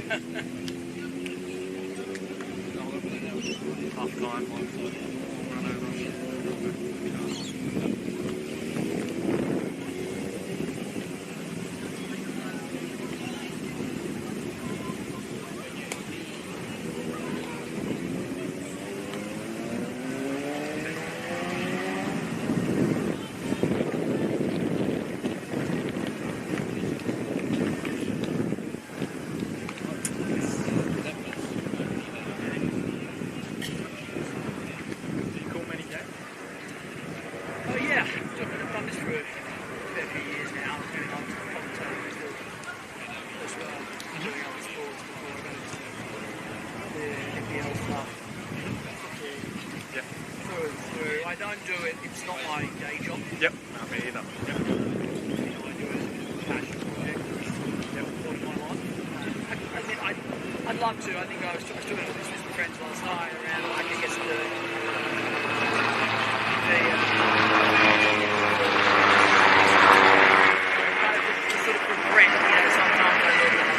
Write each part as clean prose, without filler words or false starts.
Half time, run over. I don't do it, it's not my day job. Yep, no, me either. Yep. I do it as a passion project. Part of my life. I'd love to. I think I was talking about this with some friends last night around like I guess the sort of regret, sometimes I look at it.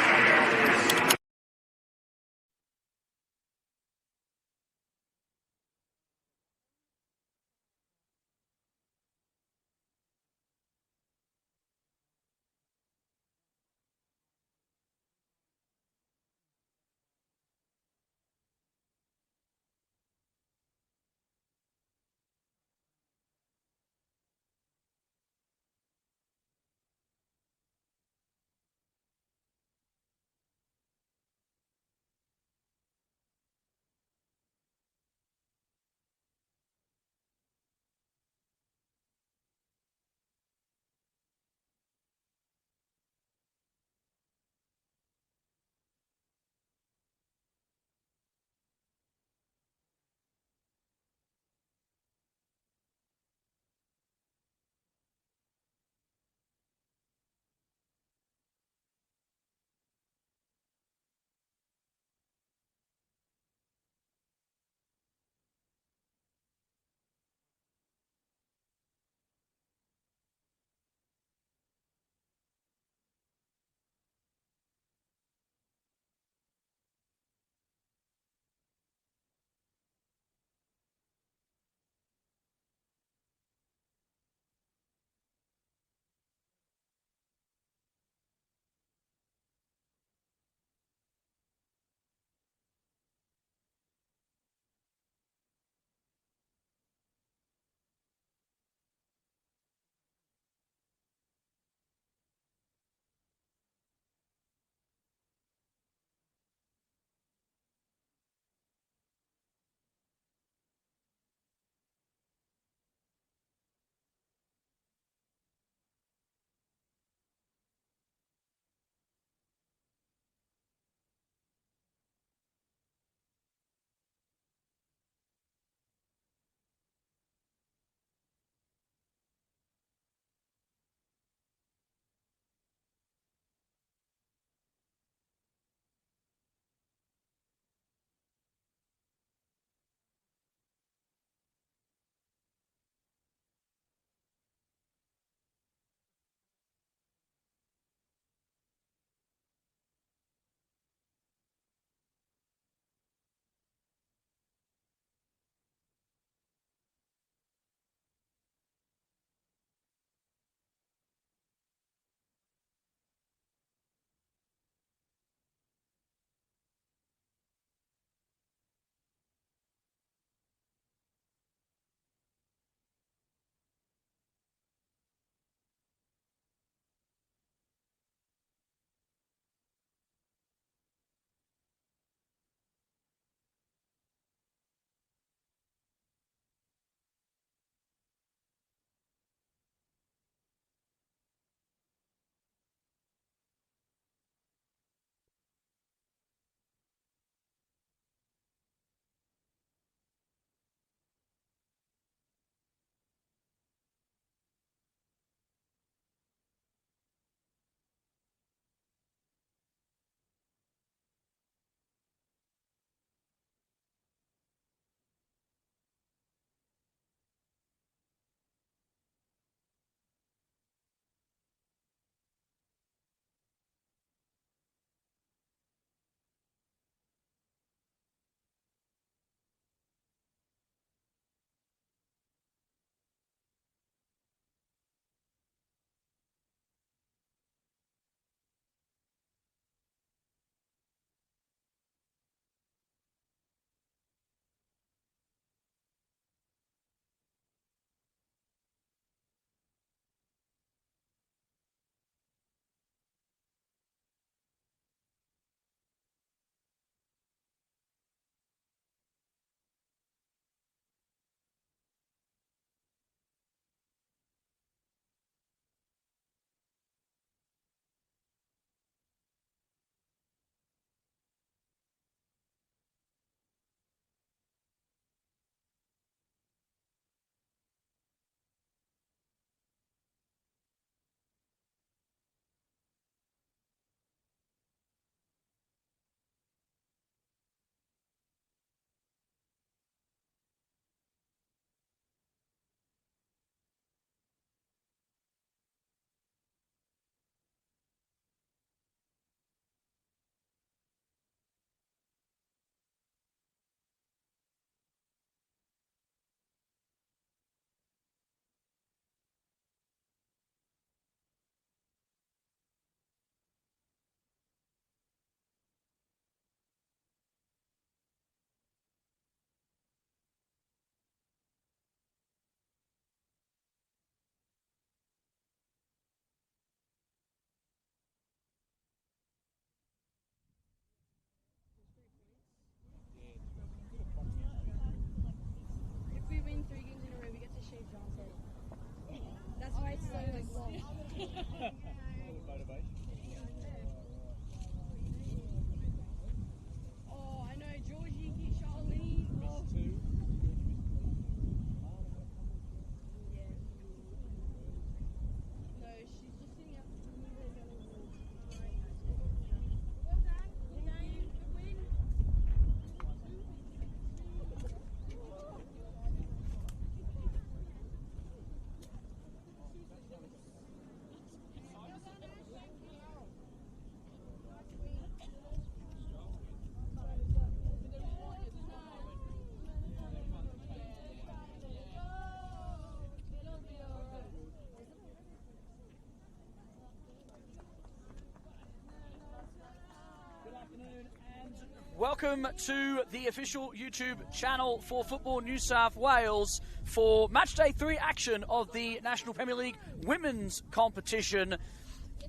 Welcome to the official YouTube channel for Football New South Wales for Matchday 3 action of the National Premier League Women's Competition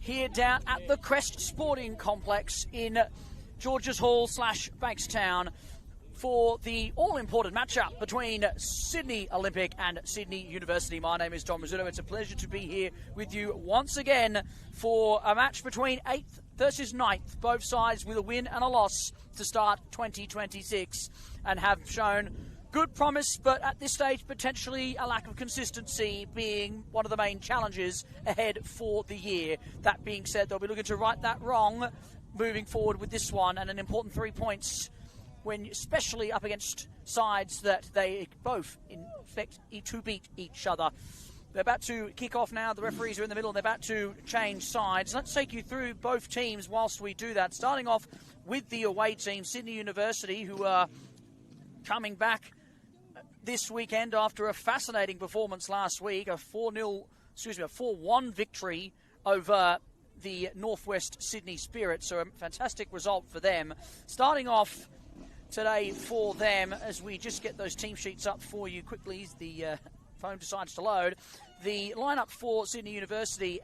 here down at the Crest Sporting Complex in Georges Hall / Bankstown for the all-important matchup between Sydney Olympic and Sydney University. My name is Don Rizzuto. It's a pleasure to be here with you once again for a match between 8th versus 9th, both sides with a win and a loss to start 2026 and have shown good promise, but at this stage potentially a lack of consistency being one of the main challenges ahead for the year. That being said, they'll be looking to right that wrong moving forward with this one, and an important 3 points when especially up against sides that they both expect to beat each other. They're about to kick off now. The referees are in the middle. They're about to change sides. Let's take you through both teams whilst we do that. Starting off with the away team, Sydney University, who are coming back this weekend after a fascinating performance last week, a 4-1 victory over the Northwest Sydney Spirit. So a fantastic result for them. Starting off today for them, as we just get those team sheets up for you quickly, the phone decides to load. The lineup for Sydney University: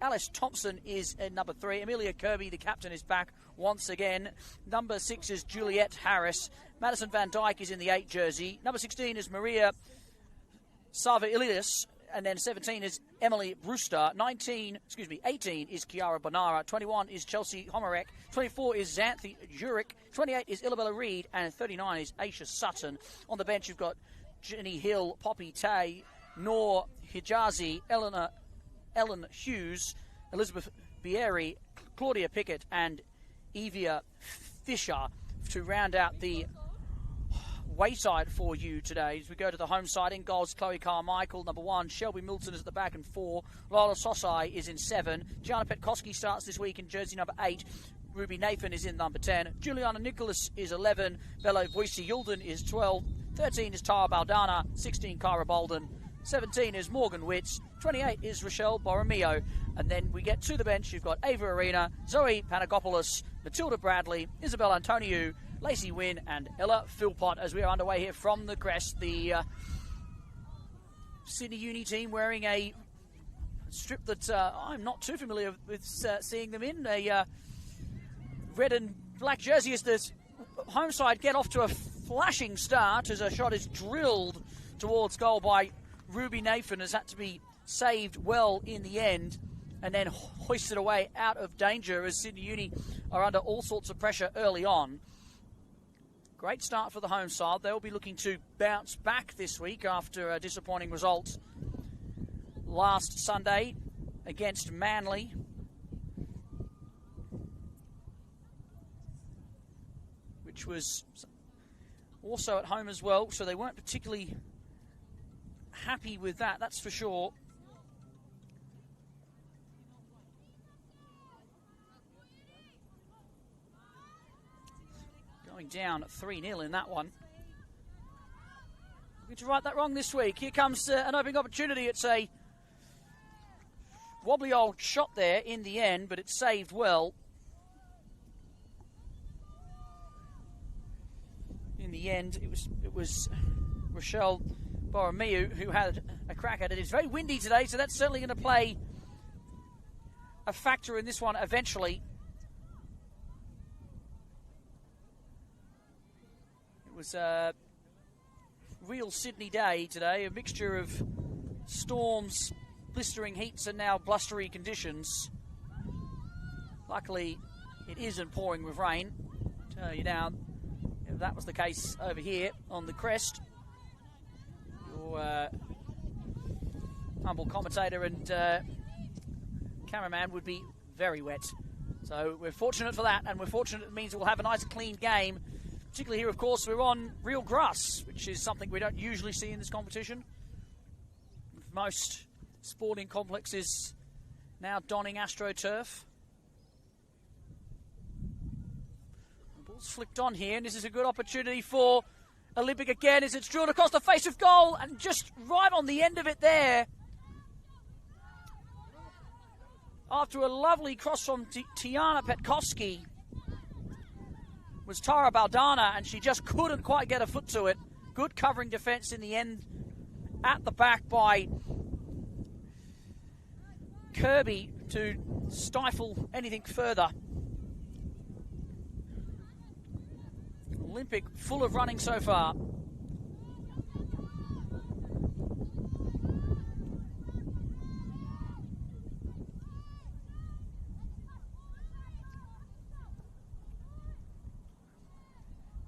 Alice Thompson is in number 3. Amelia Kirby, the captain, is back once again. Number 6 is Juliette Harris. Madison Van Dyke is in the 8 jersey. Number 16 is Maria Sava-Ilias. And then 17 is Emily Brewster. 18 is Kiara Bonara. 21 is Chelsea Homarek. 24 is Xanthi Jurek. 28 is Illabella Reid. And 39 is Aisha Sutton. On the bench, you've got Jenny Hill, Poppy Tay, Noor Hijazi, Ellen Hughes, Elizabeth Bieri, Claudia Pickett, and Evia Fisher to round out the wayside for you today. As we go to the home side, in goals, Chloe Carmichael, number 1. Shelby Milton is at the back in 4. Lola Sosai is in 7. Gianna Petkoski starts this week in jersey number 8. Ruby Nathan is in number 10. Juliana Nicholas is 11. Bello Boise Yulden is 12. 13 is Tara Baldana. 16, Cara Bolden. 17 is Morgan Witz. 28 is Rochelle Borromeo. And then we get to the bench. You've got Ava Arena, Zoe Panagopoulos, Matilda Bradley, Isabel Antoniou, Lacey Wynn, and Ella Philpott as we are underway here from the Crest. The Sydney Uni team wearing a strip that I'm not too familiar with seeing them in. A red and black jersey as the home side get off to a flashing start as a shot is drilled towards goal by Ruby Nathan, has had to be saved well in the end and then hoisted away out of danger as Sydney Uni are under all sorts of pressure early on. Great start for the home side. They'll be looking to bounce back this week after a disappointing result last Sunday against Manly. Which was also at home as well, so they weren't particularly happy with that, that's for sure. Going down 3-0 in that one. Looking to right that wrong this week. Here comes an opening opportunity. It's a wobbly old shot there in the end, but it's saved well. In the end, it was Rochelle Borromeo who had a crack at it. It's very windy today, so that's certainly going to play a factor in this one eventually. It was a real Sydney day today, a mixture of storms, blistering heats, and now blustery conditions. Luckily, it isn't pouring with rain. Tell you now, if that was the case over here on the Crest, your humble commentator and cameraman would be very wet. So we're fortunate for that, and we're fortunate it means we'll have a nice clean game. Particularly here, of course, we're on real grass, which is something we don't usually see in this competition. Most sporting complexes now donning AstroTurf. The ball's flicked on here, and this is a good opportunity for Olympic again as it's drilled across the face of goal, and just right on the end of it there. After a lovely cross from Tiana Petkoski, was Tara Baldana, and she just couldn't quite get a foot to it. Good covering defence in the end at the back by Kirby to stifle anything further. Olympic full of running so far.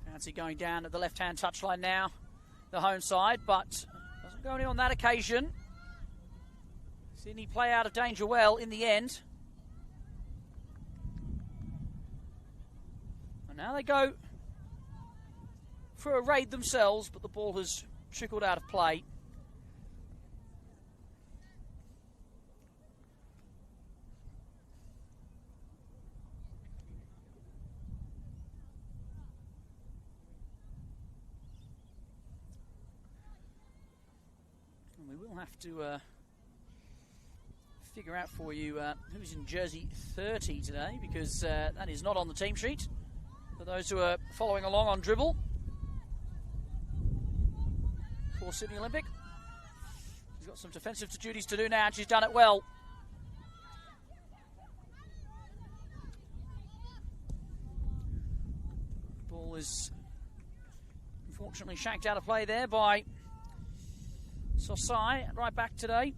Fancy going down at the left-hand touchline now, the home side, but doesn't go in on that occasion. Sydney play out of danger well in the end. And now they go for a raid themselves, but the ball has trickled out of play. And we will have to figure out for you who's in jersey 30 today, because that is not on the team sheet for those who are following along on Dribble for Sydney Olympic. She's got some defensive duties to do now, and she's done it well. Ball is unfortunately shanked out of play there by Sosai, right back today.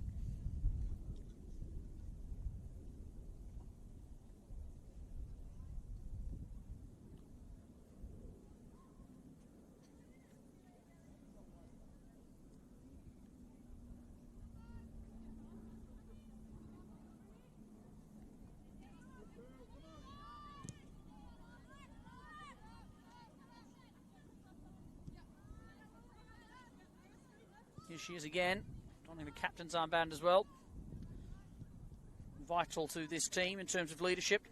Here she is again, donning the captain's armband as well. Vital to this team in terms of leadership.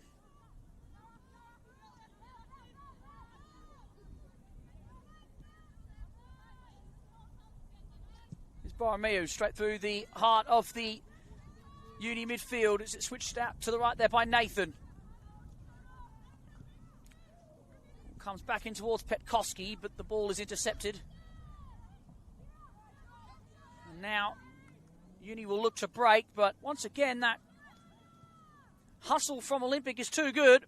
Here's Borromeo straight through the heart of the Uni midfield as it switched out to the right there by Nathan. Comes back in towards Petkoski, but the ball is intercepted. Now, Uni will look to break, but once again, that hustle from Olympic is too good.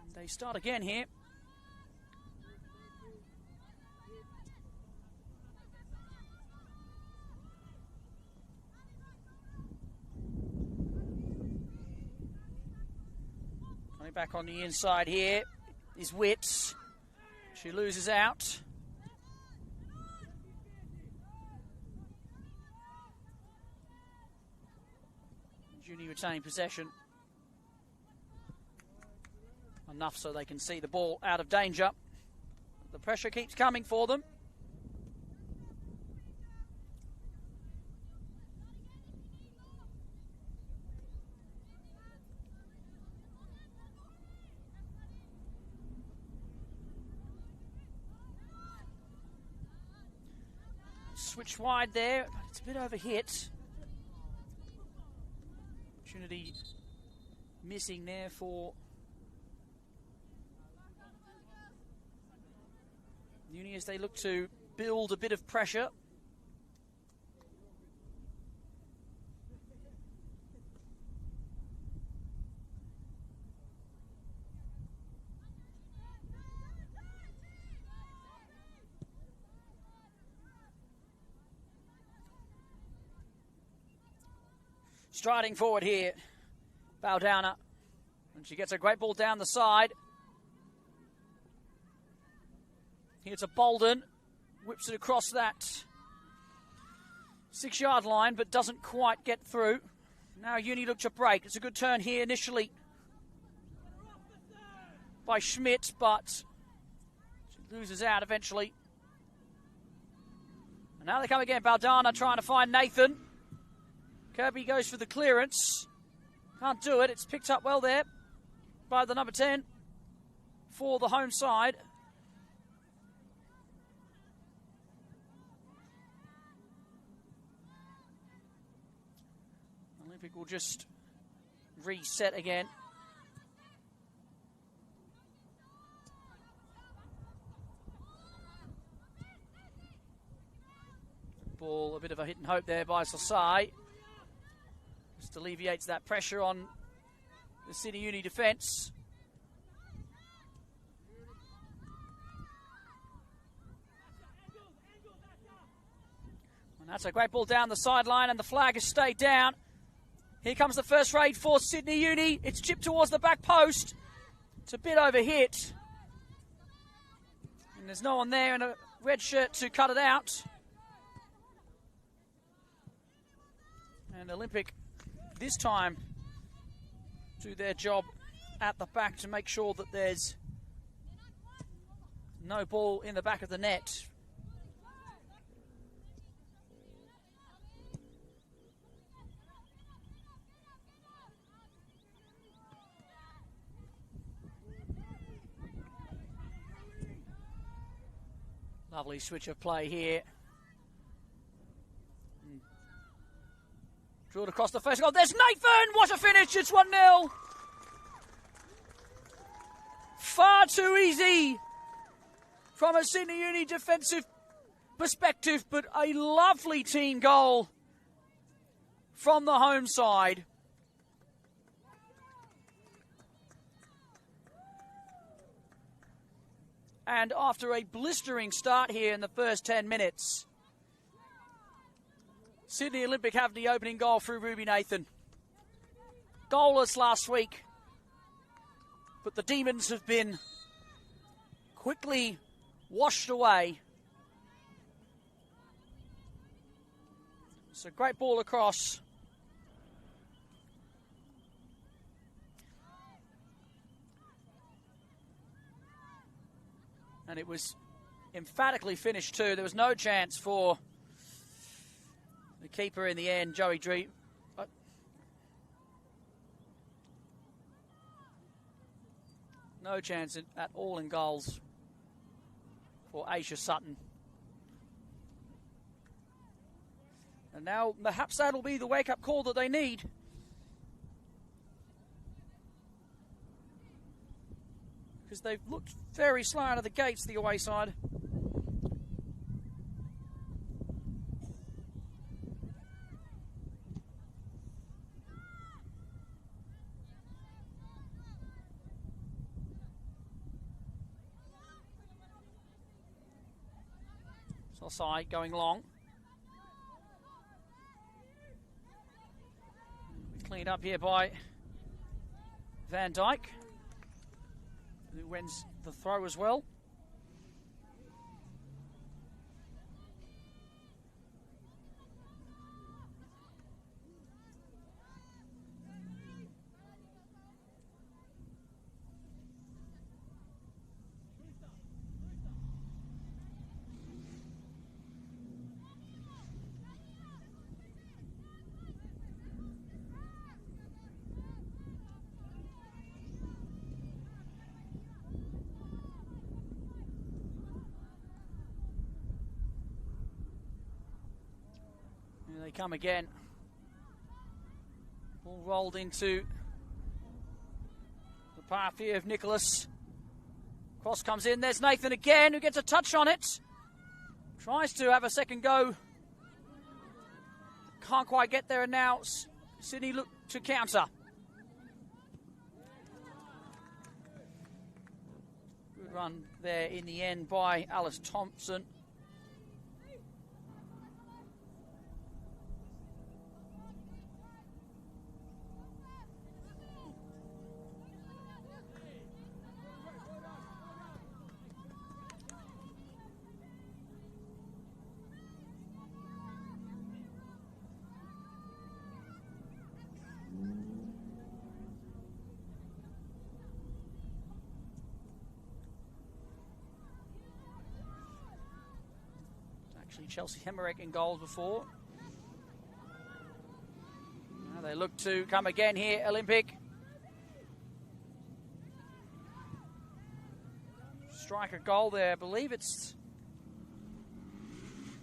And they start again here. Back on the inside here is Witts. She loses out. Junie retaining possession. Enough so they can see the ball out of danger. The pressure keeps coming for them. Switch wide there, but it's a bit overhit. Opportunity missing there for Uni as they look to build a bit of pressure. Striding forward here, Baldana, and she gets a great ball down the side. Here's a Bolden, whips it across that 6-yard line, but doesn't quite get through. Now Uni look to break. It's a good turn here initially by Schmidt, but she loses out eventually. And now they come again, Baldana trying to find Nathan. Kirby goes for the clearance. Can't do it. It's picked up well there by the number 10 for the home side. Olympic will just reset again. Ball, a bit of a hit and hope there by Sosai. Just alleviates that pressure on the Sydney Uni defence. And that's a great ball down the sideline, and the flag has stayed down. Here comes the first raid for Sydney Uni. It's chipped towards the back post. It's a bit overhit. And there's no one there in a red shirt to cut it out. And Olympic this time do their job at the back to make sure that there's no ball in the back of the net. Lovely switch of play here. Drilled across the first goal. There's Nathan! What a finish! It's 1-0. Far too easy from a Sydney Uni defensive perspective, but a lovely team goal from the home side. And after a blistering start here in the first 10 minutes, Sydney Olympic have the opening goal through Ruby Nathan. Goalless last week, but the Demons have been quickly washed away. It's a great ball across. And it was emphatically finished too. There was no chance for the keeper in the end, Joey Dree. No chance at all in goals for Aisha Sutton. And now perhaps that'll be the wake-up call that they need. Because they've looked very slow out of the gates, the away side. Sosai going long. Cleaned up here by Van Dyke, who wins the throw as well. Here they come again. Ball rolled into the path here of Nicholas. Cross comes in. There's Nathan again, who gets a touch on it. Tries to have a second go. Can't quite get there, and now Sydney look to counter. Good run there in the end by Alice Thompson. Chelsea Hemmerich in goals before. Now they look to come again here, Olympic. Strike a goal there. I believe it's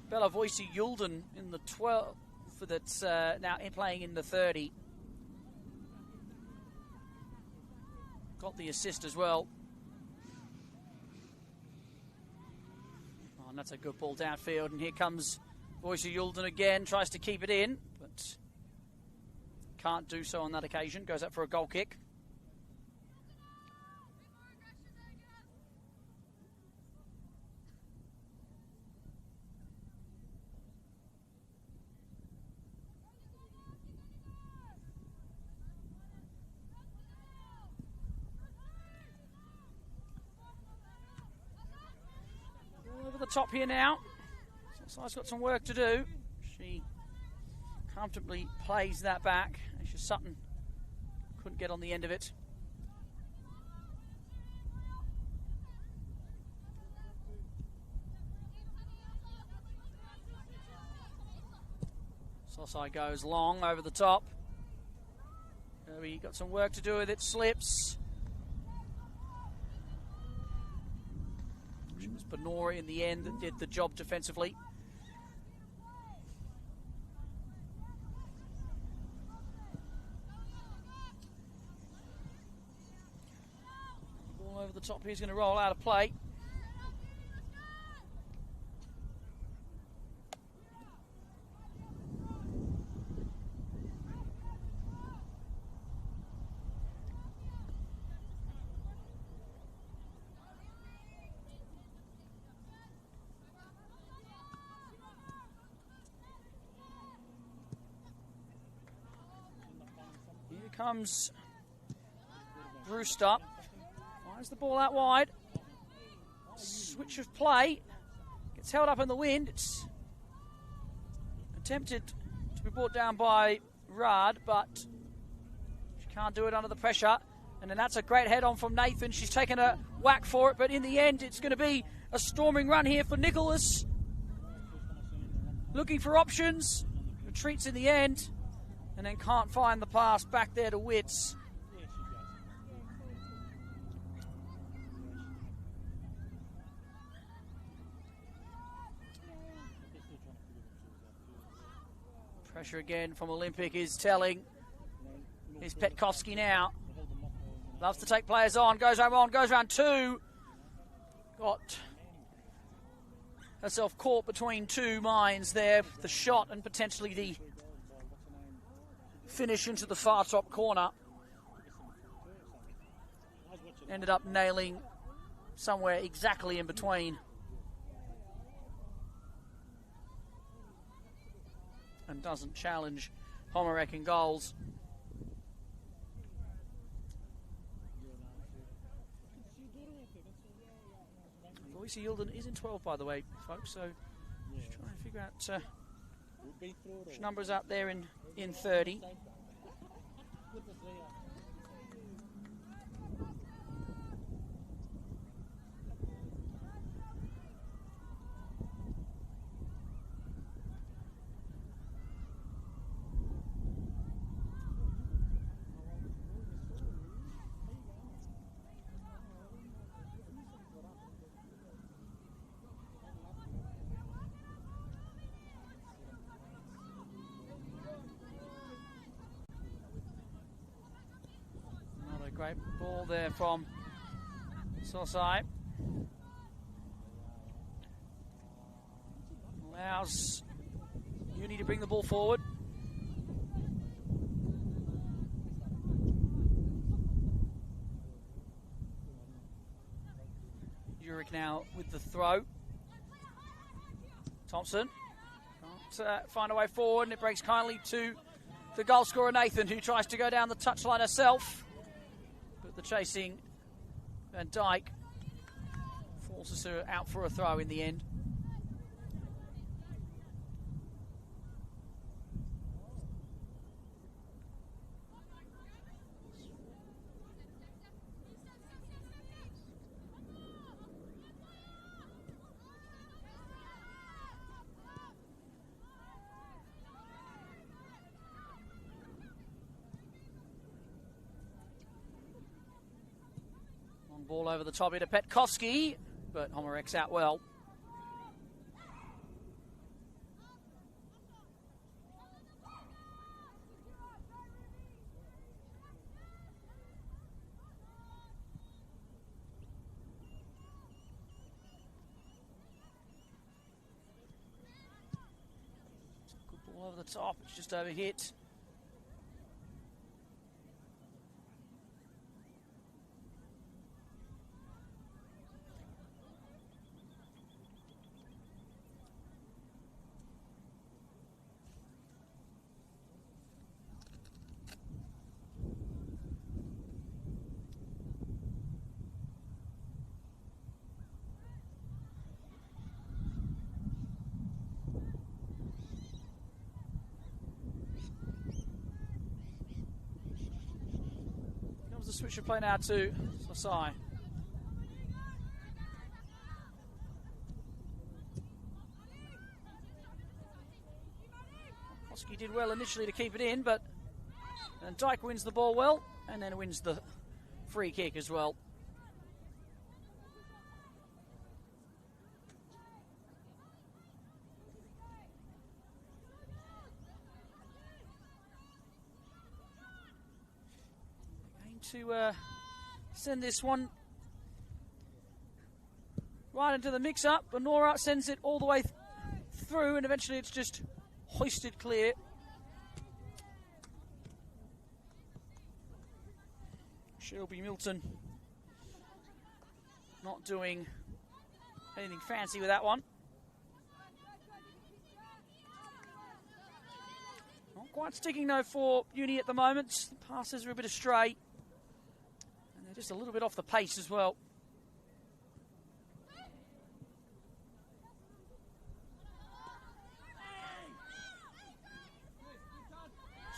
Bella Voicey Yulden in the 12 that's now playing in the 30. got the assist as well. Oh, and that's a good ball downfield, and here comes Boise Yulden again, tries to keep it in, but can't do so on that occasion. Goes up for a goal kick. Over the top here now. Southside's got some work to do. She comfortably plays that back. Aisha Sutton couldn't get on the end of it. Southside goes long over the top. We got some work to do with it. Slips. It was Benora in the end that did the job defensively. Ball over the top, he's going to roll out of play. Comes Brewster, finds the ball out wide, switch of play, gets held up in the wind. It's attempted to be brought down by Rad, but she can't do it under the pressure. And then that's a great head on from Nathan. She's taken a whack for it, but in the end it's going to be a storming run here for Nicholas. Looking for options, retreats in the end. And then can't find the pass back there to Witts. Pressure again from Olympic is telling. Here's Petkovsky now. Loves to take players on, goes round two. Got herself caught between two minds there. The shot and potentially the finish into the far top corner. Ended up nailing somewhere exactly in between. And doesn't challenge Homarek in goals. Boise Yulden is in 12, by the way, folks, so just trying to figure out which numbers out there in 30. Great ball there from Sosai. Allows Uni to bring the ball forward. Uric now with the throw. Thompson can't find a way forward, and it breaks kindly to the goal scorer Nathan, who tries to go down the touchline herself. The chasing Van Dijk forces her out for a throw in the end. Ball over the top here to Petkovsky, but Homarek's out well. over the top. It's just over hit. The switch of play now to Sasai. Oski did well initially to keep it in, but and Dyke wins the ball well, and then wins the free kick as well. To send this one right into the mix-up, but Nora sends it all the way through, and eventually it's just hoisted clear. Shelby Milton not doing anything fancy with that one. Not quite sticking though for Uni at the moment. The passes are a bit astray. Just a little bit off the pace as well.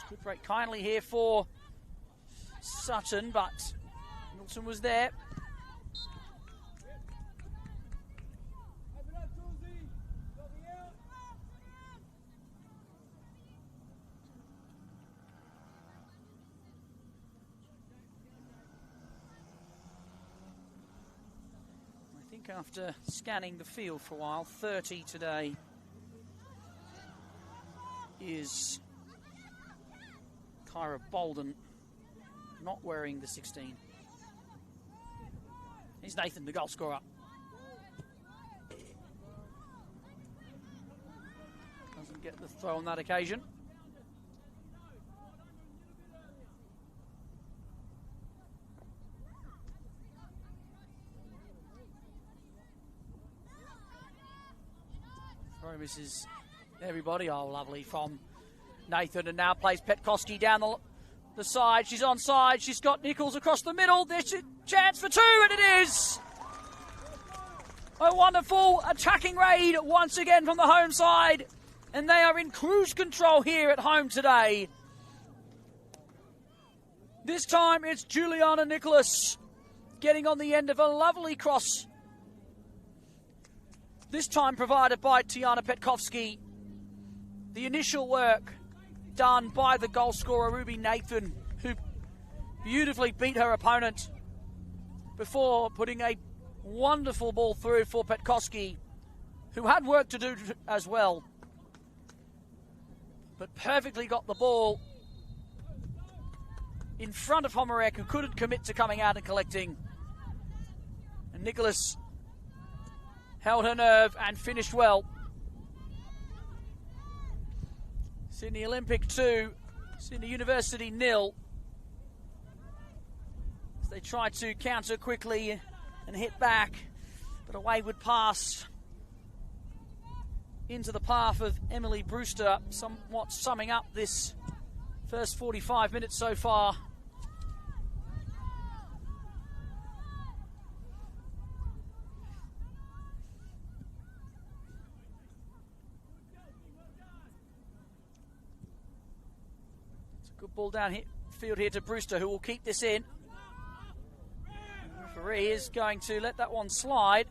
Good break kindly here for Sutton, but Milton was there. After scanning the field for a while, 30 today is Kyra Bolden, not wearing the 16. Here's Nathan, the goal scorer. Doesn't get the throw on that occasion. Misses everybody. Oh, lovely from Nathan, and now plays Petkoski down the side. She's onside. She's got Nichols across the middle. There's a chance for two, and it is a wonderful attacking raid once again from the home side, and they are in cruise control here at home today. This time it's Juliana Nicholas getting on the end of a lovely cross. This time provided by Tiana Petkovski. The initial work done by the goal scorer, Ruby Nathan, who beautifully beat her opponent before putting a wonderful ball through for Petkovski, who had work to do as well, but perfectly got the ball in front of Homarek, who couldn't commit to coming out and collecting. And Nicholas held her nerve and finished well. Sydney Olympic 2, Sydney University 0. As they tried to counter quickly and hit back, but a wayward pass into the path of Emily Brewster, somewhat summing up this first 45 minutes so far. Good ball down field here to Brewster, who will keep this in. The referee is going to let that one slide,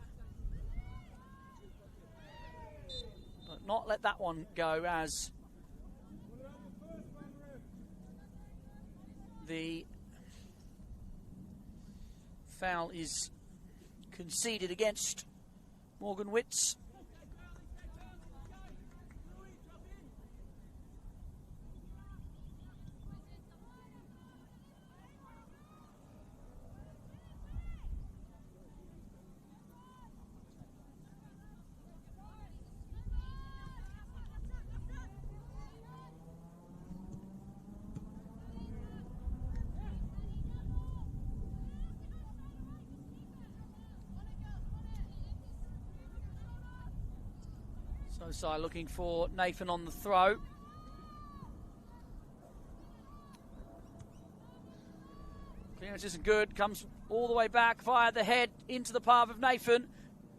but not let that one go, as the foul is conceded against Morgan Witts. Sosai looking for Nathan on the throw. Clearance isn't good. Comes all the way back via the head into the path of Nathan.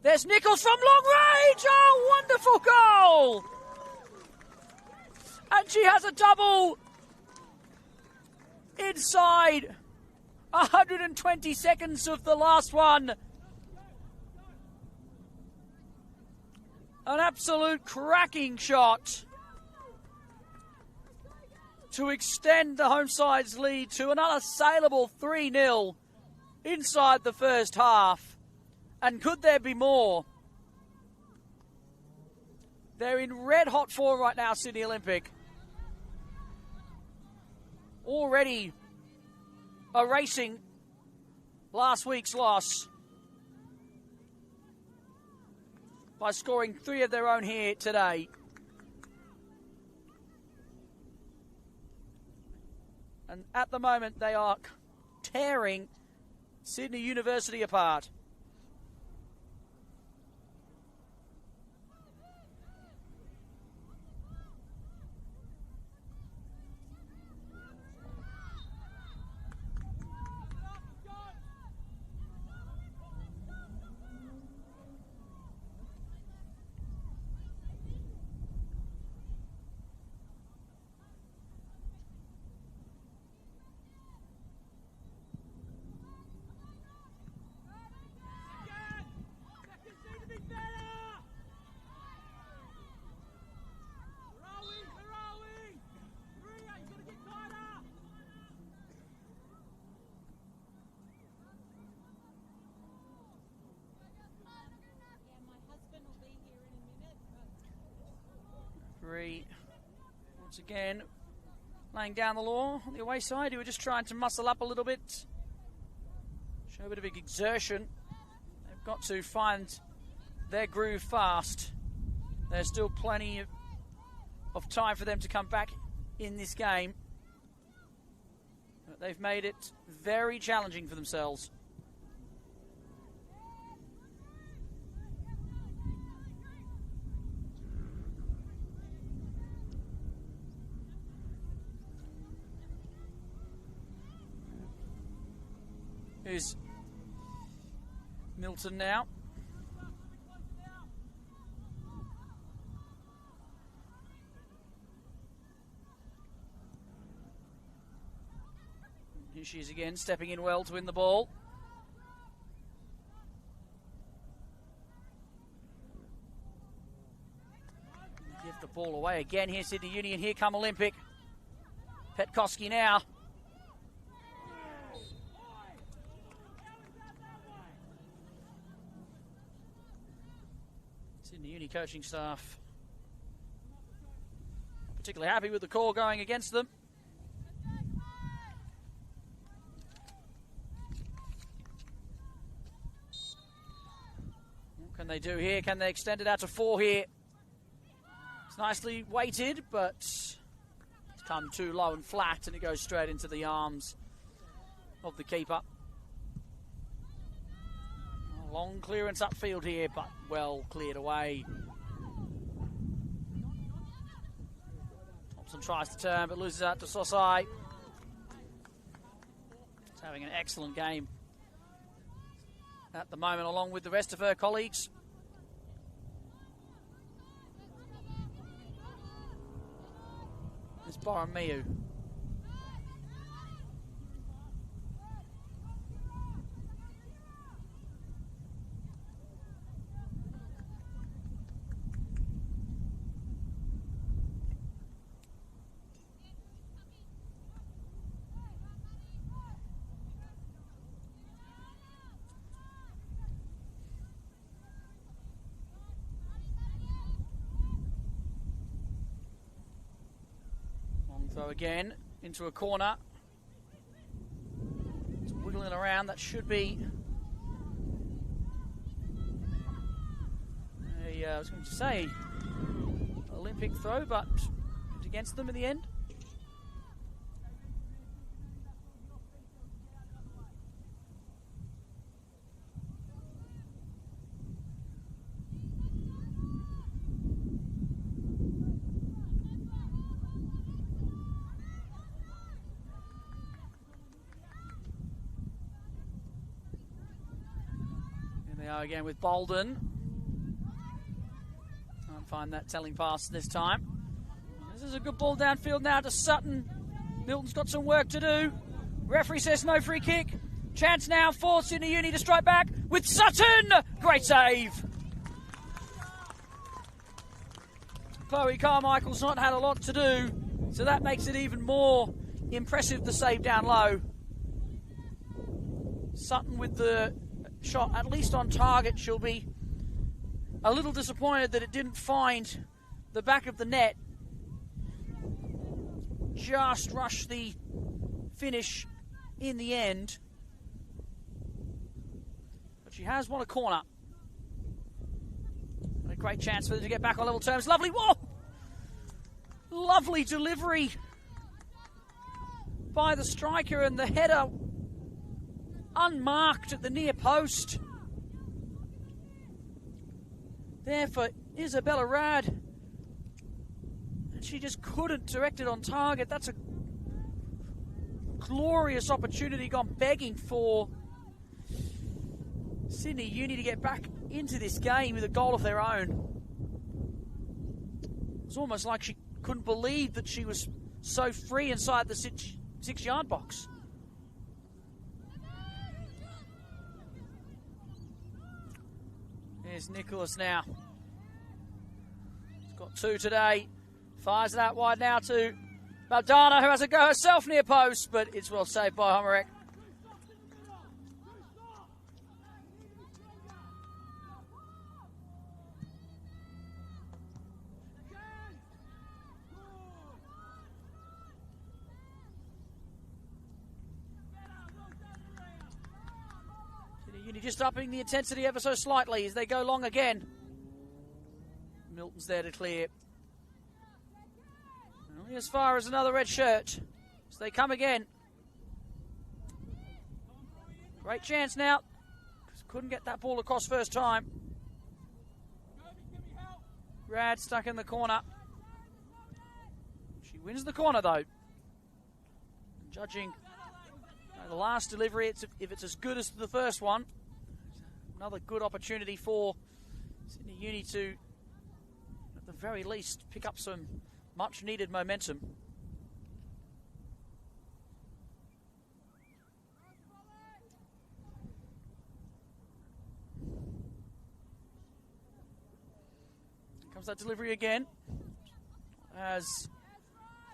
There's Nichols from long range. Oh, wonderful goal! And she has a double inside 120 seconds of the last one. An absolute cracking shot to extend the home side's lead to an unassailable 3-0 inside the first half. And could there be more? They're in red-hot form right now, Sydney Olympic. Already erasing last week's loss by scoring 3 of their own here today. And at the moment, they are tearing Sydney University apart. Once again, laying down the law on the away side, who were just trying to muscle up a little bit, show a bit of exertion. They've got to find their groove fast. There's still plenty of time for them to come back in this game. But they've made it very challenging for themselves. Here's Milton now. Here she is again, stepping in well to win the ball. Give the ball away again here, Sydney Uni, and here come Olympic. Petkoski now. Sydney Uni coaching staff not particularly happy with the call going against them. What can they do here? Can they extend it out to 4 here? It's nicely weighted, but it's come too low and flat, and it goes straight into the arms of the keeper. Long clearance upfield here, but well cleared away. Thompson tries to turn, but loses out to Sosai. She's having an excellent game at the moment, along with the rest of her colleagues. It's Boromeu. Throw again into a corner. It's wiggling around. That should be I was going to say Olympic throw, but it's against them in the end. go again with Bolden. Can't find that telling pass this time. This is a good ball downfield now to Sutton. Milton's got some work to do. Referee says no free kick. Chance now for Sydney Uni to strike back with Sutton. Great save. Chloe Carmichael's not had a lot to do, so that makes it even more impressive, the save down low. Sutton with the shot at least on target. She'll be a little disappointed that it didn't find the back of the net. Just rushed the finish in the end. But she has won a corner. A great chance for them to get back on level terms. Lovely, whoa! Lovely delivery by the striker, and the header unmarked at the near post. There for Isabella Rad. And she just couldn't direct it on target. That's a glorious opportunity gone begging for Sydney Uni to get back into this game with a goal of their own. It's almost like she couldn't believe that she was so free inside the six-yard box. Here's Nicholas now. He's got two today. Fires it out wide now to Maldana, who has a go herself near post, but it's well saved by Homerek. Uni just upping the intensity ever so slightly as they go long again. Milton's there to clear. Only as far as another red shirt. As they come again. Great chance now. Couldn't get that ball across first time. Rad stuck in the corner. She wins the corner though. Judging the last delivery, if it's as good as the first one, another good opportunity for Sydney Uni to, at the very least, pick up some much needed momentum. Here comes that delivery again, as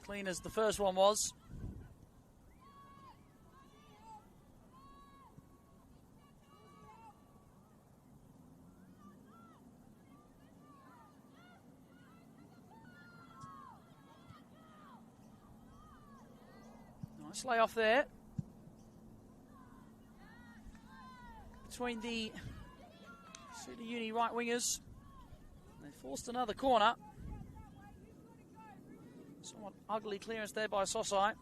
clean as the first one was. Lay off there between the Sydney Uni right wingers. They forced another corner. Somewhat ugly clearance there by Sosai.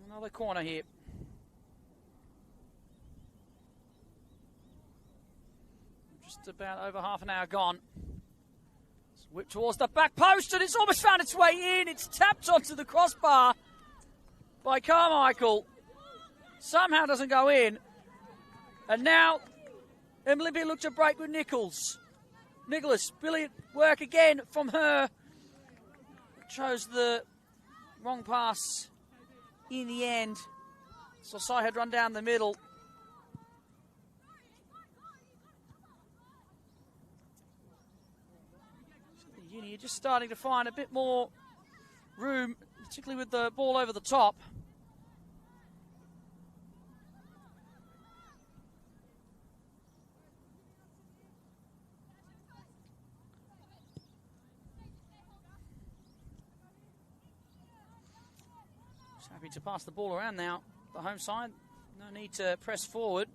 Another corner here. Just about over half an hour gone. It's whipped towards the back post and it's almost found its way in. It's tapped onto the crossbar by Carmichael. Somehow doesn't go in. And now Olympia look to break with Nicholas. Brilliant work again from her. Chose the wrong pass in the end. Sosai had run down the middle. Uni are just starting to find a bit more room, particularly with the ball over the top. Happy to pass the ball around now. The home side, no need to press forward.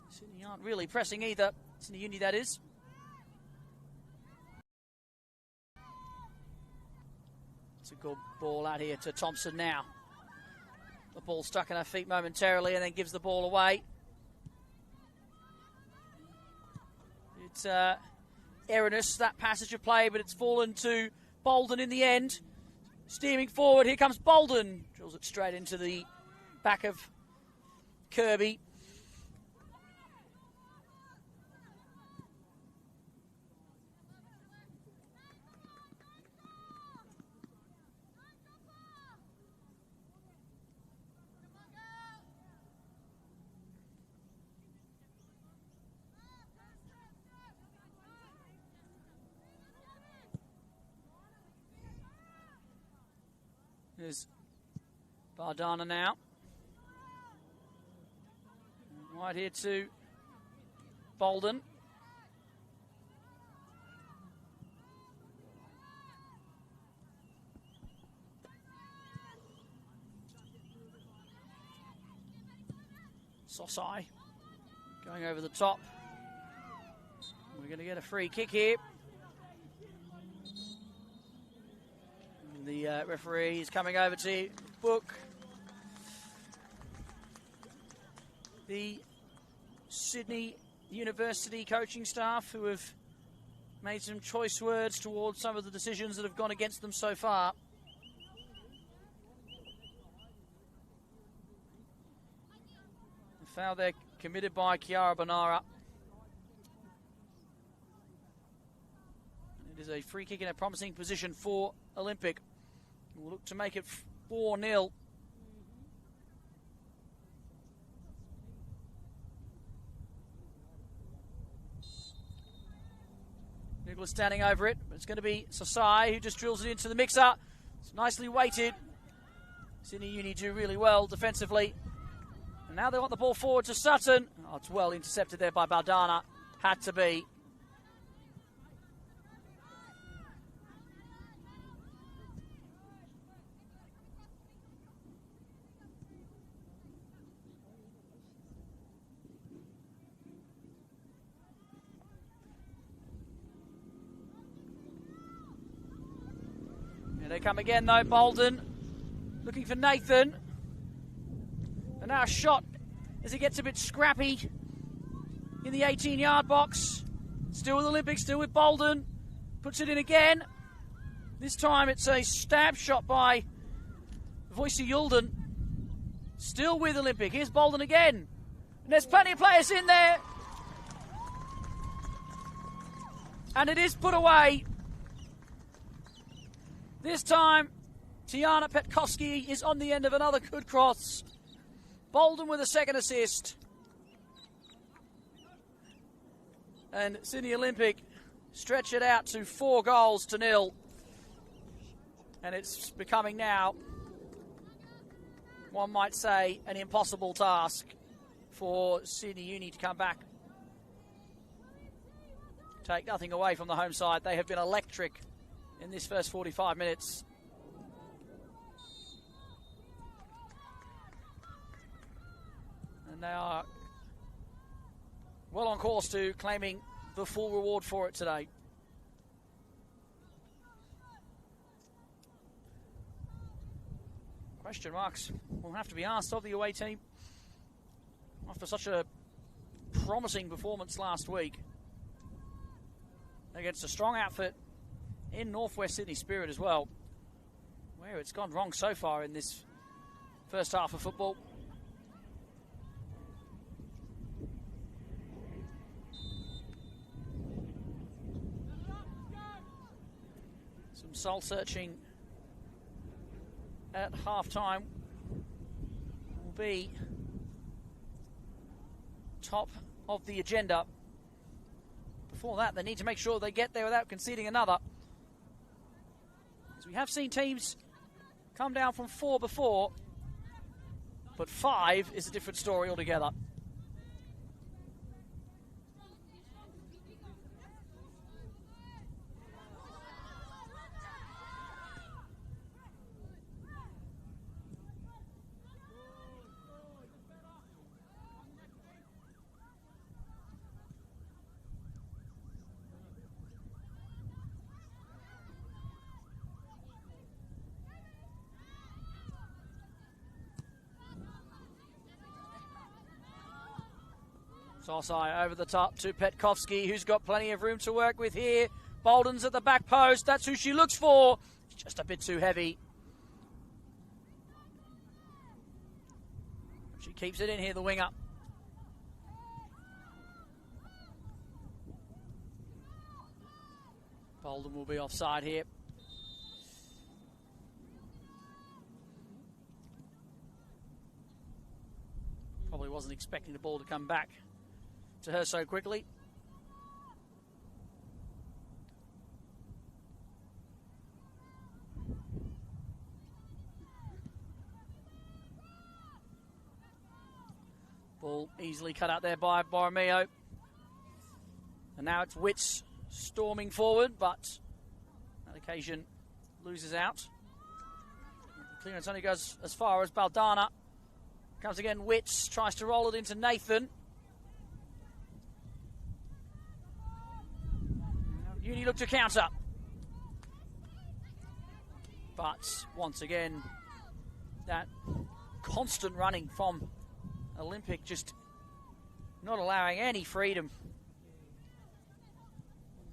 Sydney aren't really pressing either. Sydney Uni, that is. It's a good ball out here to Thompson now. The ball stuck in her feet momentarily and then gives the ball away. bit erroneous, that passage of play, but it's fallen to Bolden in the end. Steaming forward, here comes Bolden. Drills it straight into the back of Kirby. There's Bardana now. Right here to Bolden. Sosai going over the top. We're going to get a free kick here. The referee is coming over to book the Sydney University coaching staff, who have made some choice words towards some of the decisions that have gone against them so far. The foul there committed by Kiara Banara. It is a free kick in a promising position for Olympic. We'll look to make it 4-0. Nicholas standing over it. It's going to be Sosai who just drills it into the mixer. It's nicely weighted. Sydney Uni do really well defensively. And now they want the ball forward to Sutton. Oh, it's well intercepted there by Bardana. Had to be. They come again though, Bolden looking for Nathan. And now a shot as he gets a bit scrappy in the 18-yard box. Still with Olympic, still with Bolden. Puts it in again. This time it's a stab shot by Voici Yulden. Still with Olympic. Here's Bolden again. And there's plenty of players in there. And it is put away. This time, Tiana Petkoski is on the end of another good cross. Bolden with a second assist. And Sydney Olympic stretch it out to 4-0. And it's becoming now, one might say, an impossible task for Sydney Uni to come back. Take nothing away from the home side. They have been electric in this first 45 minutes. And they are well on course to claiming the full reward for it today. Question marks will have to be asked of the away team after such a promising performance last week against a strong outfit in Northwest Sydney Spirit as well, where it's gone wrong so far in this first half of football. Some soul searching at half-time will be top of the agenda. Before that, they need to make sure they get there without conceding another. We have seen teams come down from 4 before, but 5 is a different story altogether. Sosai over the top to Petkovsky, who's got plenty of room to work with here. Bolden's at the back post. That's who she looks for. It's just a bit too heavy. She keeps it in here, the winger. Bolden will be offside here. Probably wasn't expecting the ball to come back to her so quickly. Ball easily cut out there by Borromeo. And now it's Witts storming forward, but that occasion loses out. The clearance only goes as far as Baldana. Comes again, Witts tries to roll it into Nathan. Uni look to counter. But once again, that constant running from Olympic, just not allowing any freedom.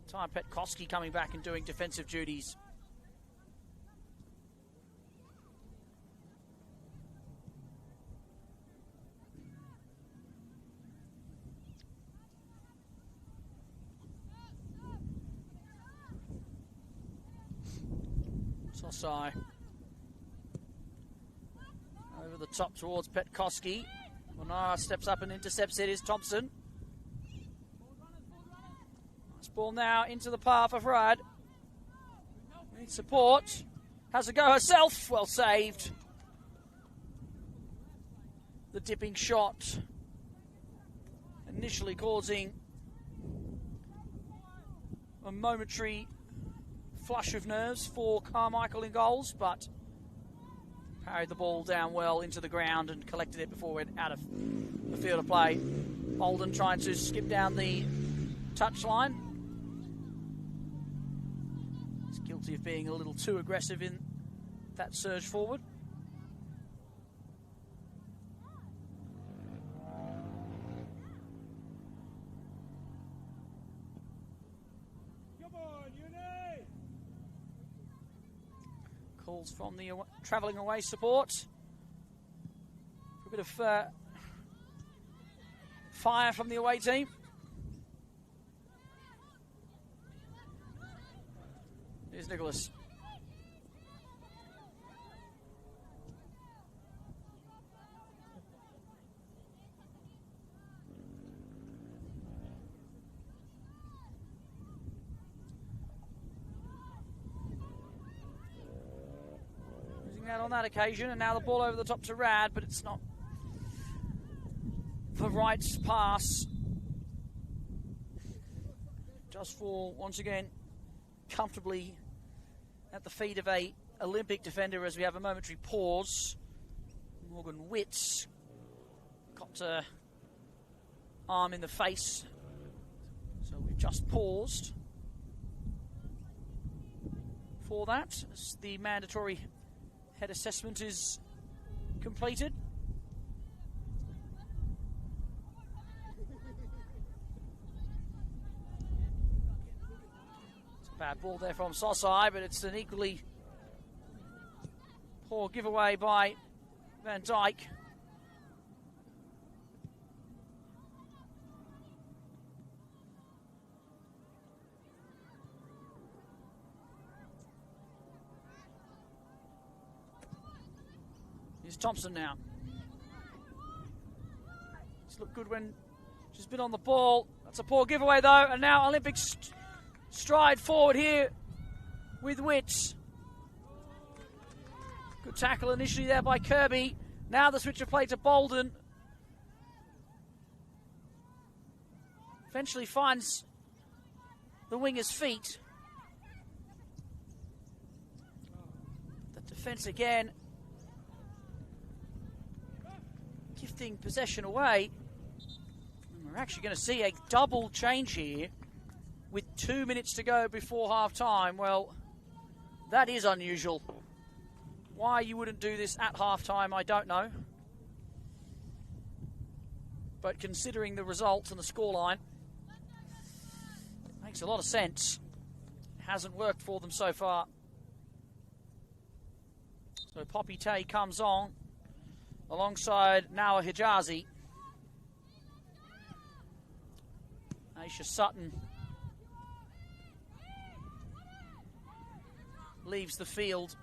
Ty Petkovsky coming back and doing defensive duties. Sosai over the top towards Petkovsky. Monara steps up and intercepts it. Is Thompson. Nice ball now into the path of Rad. Needs support. Has a go herself. Well saved. The dipping shot initially causing a momentary flush of nerves for Carmichael in goals, but parried the ball down well into the ground and collected it before it went out of the field of play. Bolden trying to skip down the touchline. He's guilty of being a little too aggressive in that surge forward. Calls from the travelling away support. A bit of fire from the away team. Here's Nicholas. Out on that occasion, and now the ball over the top to Rad, but it's not the right pass. Just fall once again comfortably at the feet of a Olympic defender as we have a momentary pause. Morgan Witts got arm in the face, so we've just paused for that as the mandatory head assessment is completed. It's a bad ball there from Sosai, but it's an equally poor giveaway by Van Dijk. Here's Thompson now. It's looked good when she's been on the ball. That's a poor giveaway though, and now Olympics stride forward here with Witts. Good tackle initially there by Kirby. Now the switch of play to Bolden. Eventually finds the winger's feet. The defence again. Gifting possession away. And we're actually going to see a double change here with 2 minutes to go before half time. Well, that is unusual. Why you wouldn't do this at half time, I don't know. but considering the results and the scoreline, makes a lot of sense. Hasn't worked for them so far. So Poppy Tay comes on alongside Noah Hijazi. Aisha Sutton leaves the field.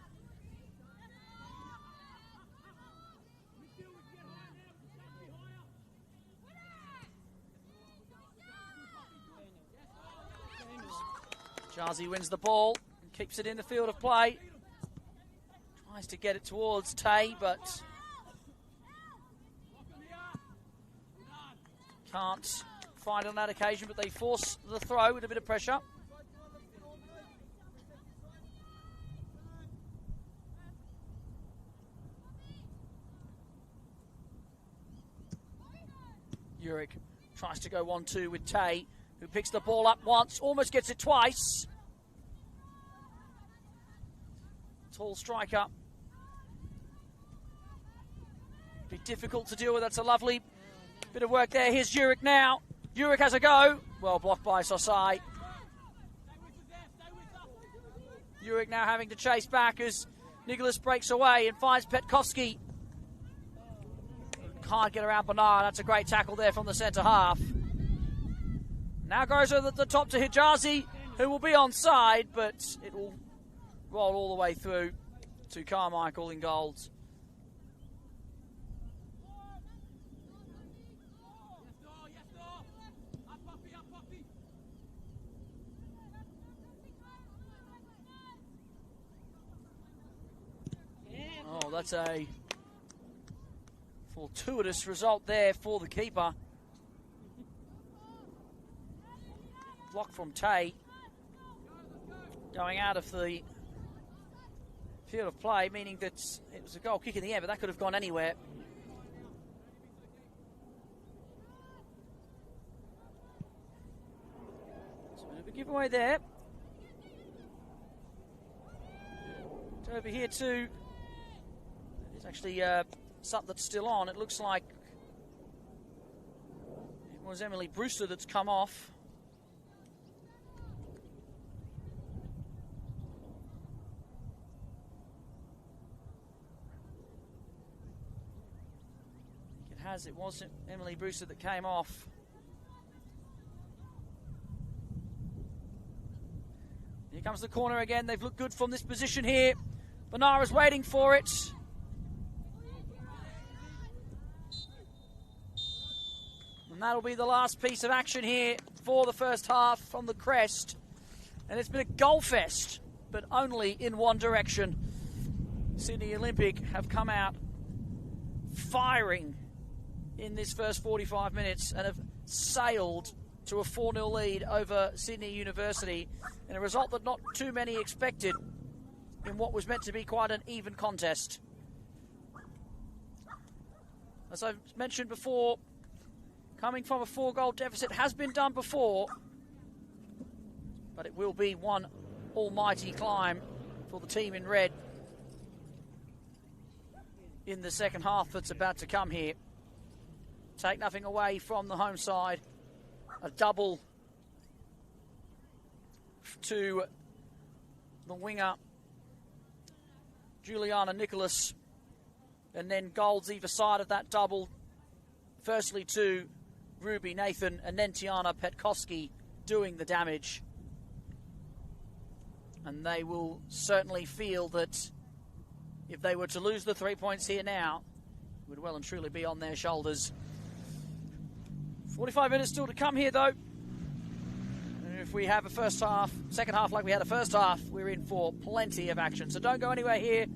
Hijazi wins the ball and keeps it in the field of play. Tries to get it towards Tay, but can't find it on that occasion, but they force the throw with a bit of pressure. Uric tries to go 1-2 with Tay, who picks the ball up once, almost gets it twice. Tall striker. Be difficult to deal with. That's a lovely bit of work there. Here's Uric now. Uric has a go. Well blocked by Sosai. Uric now having to chase back as Nicholas breaks away and finds Petkovsky. Can't get around Bernard. That's a great tackle there from the centre half. Now goes over the top to Hijazi, who will be onside, but it will roll all the way through to Carmichael in goals. Oh, that's a fortuitous result there for the keeper. Block from Tay. Going out of the field of play, meaning that it was a goal kick in the air, but that could have gone anywhere. So a bit of a giveaway there. It's over here too. It's actually something that's still on. It looks like it was Emily Brewster that's come off. It was Emily Brewster that came off. Here comes the corner again. They've looked good from this position here. Banara's waiting for it. And that'll be the last piece of action here for the first half from the crest. And it's been a goal fest, but only in one direction. Sydney Olympic have come out firing in this first 45 minutes and have sailed to a 4-0 lead over Sydney University in a result that not too many expected in what was meant to be quite an even contest. As I've mentioned before, coming from a 4-goal deficit has been done before, but it will be one almighty climb for the team in red in the second half that's about to come here. Take nothing away from the home side. A double to the winger, Juliana Nicholas, and then goals either side of that double. Firstly to Ruby Nathan, and then Tiana Petkovsky doing the damage. And they will certainly feel that if they were to lose the 3 points here now, it would well and truly be on their shoulders. 45 minutes still to come here, though. And if we have a first half, second half like we had a first half, we're in for plenty of action. So don't go anywhere here.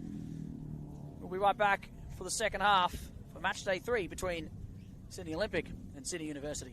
We'll be right back for the second half for match day 3 between Sydney Olympic and Sydney University.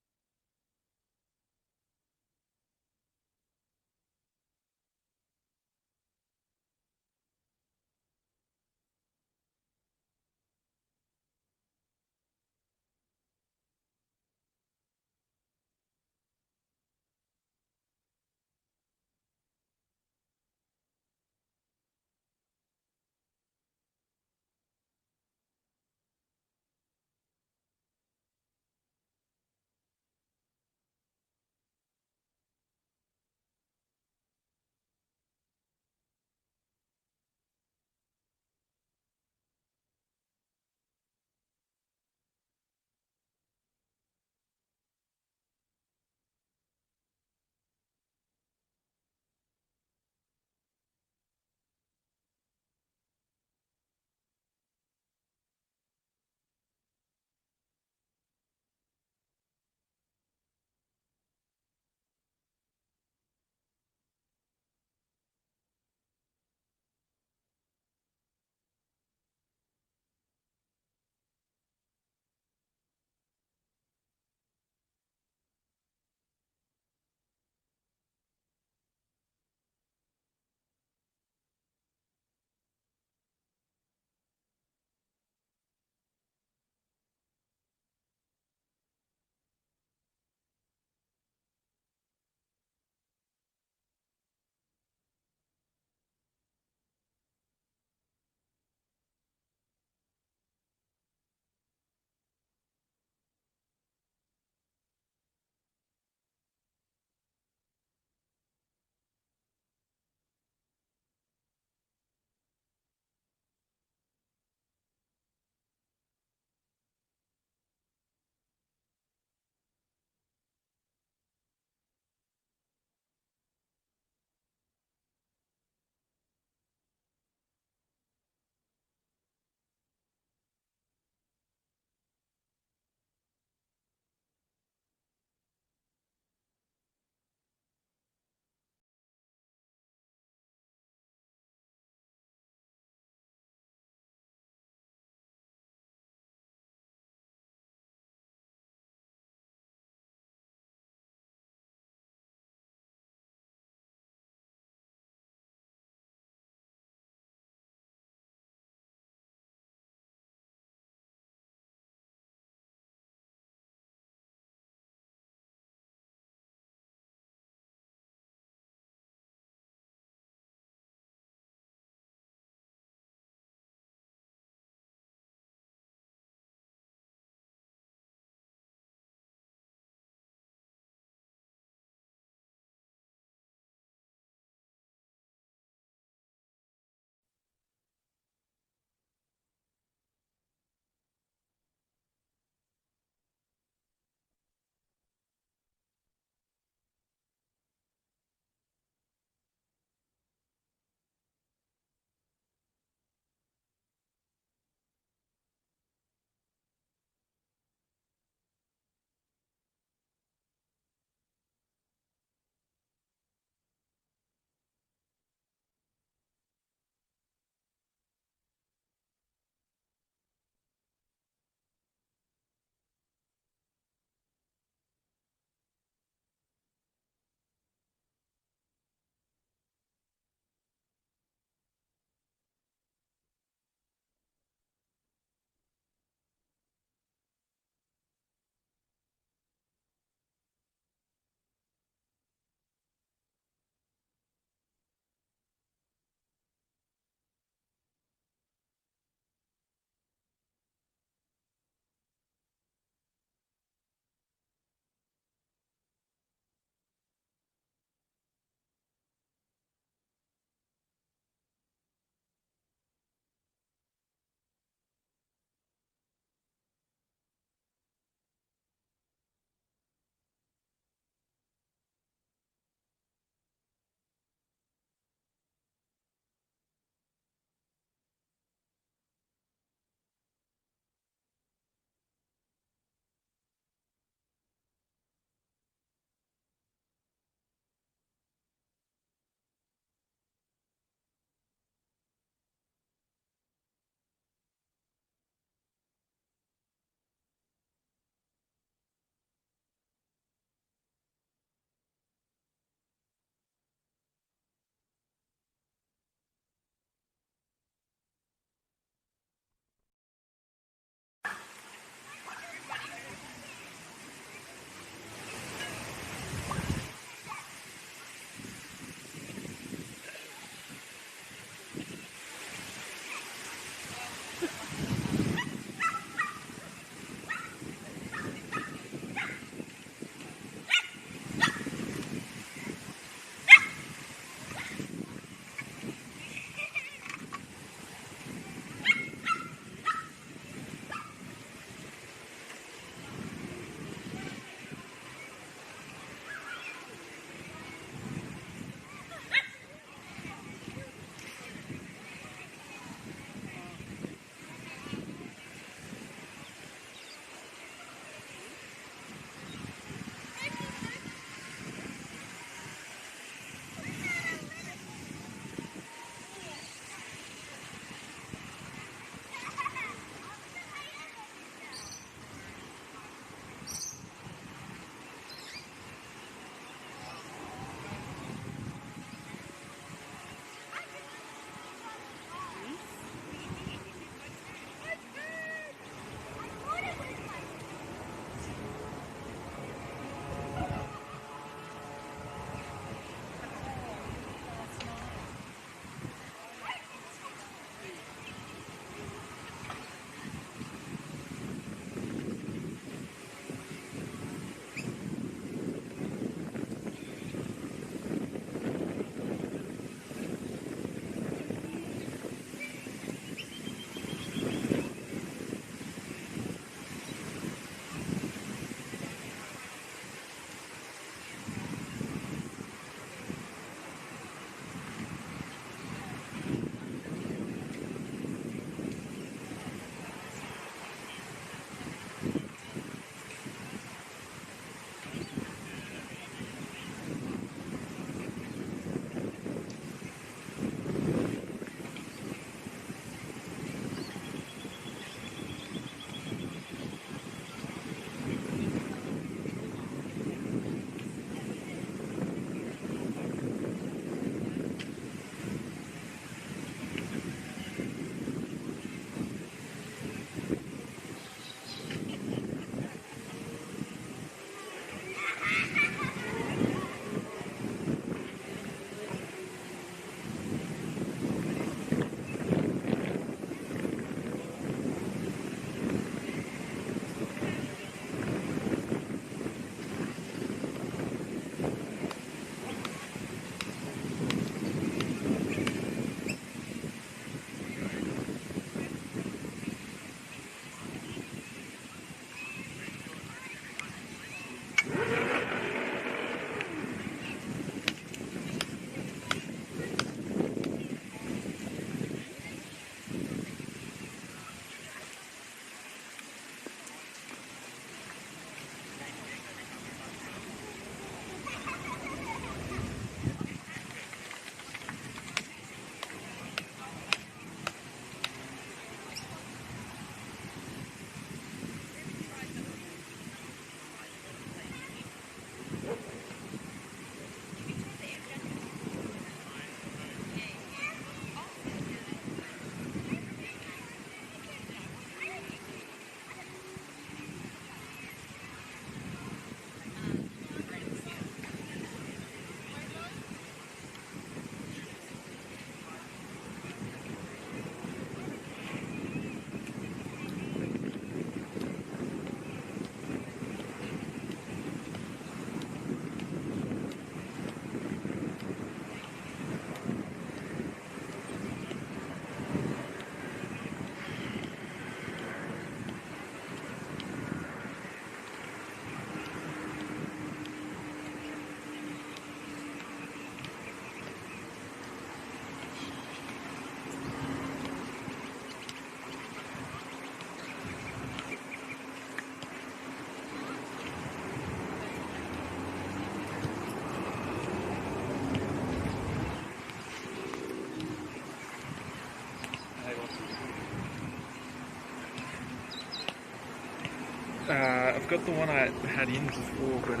I've got the one I had in before, but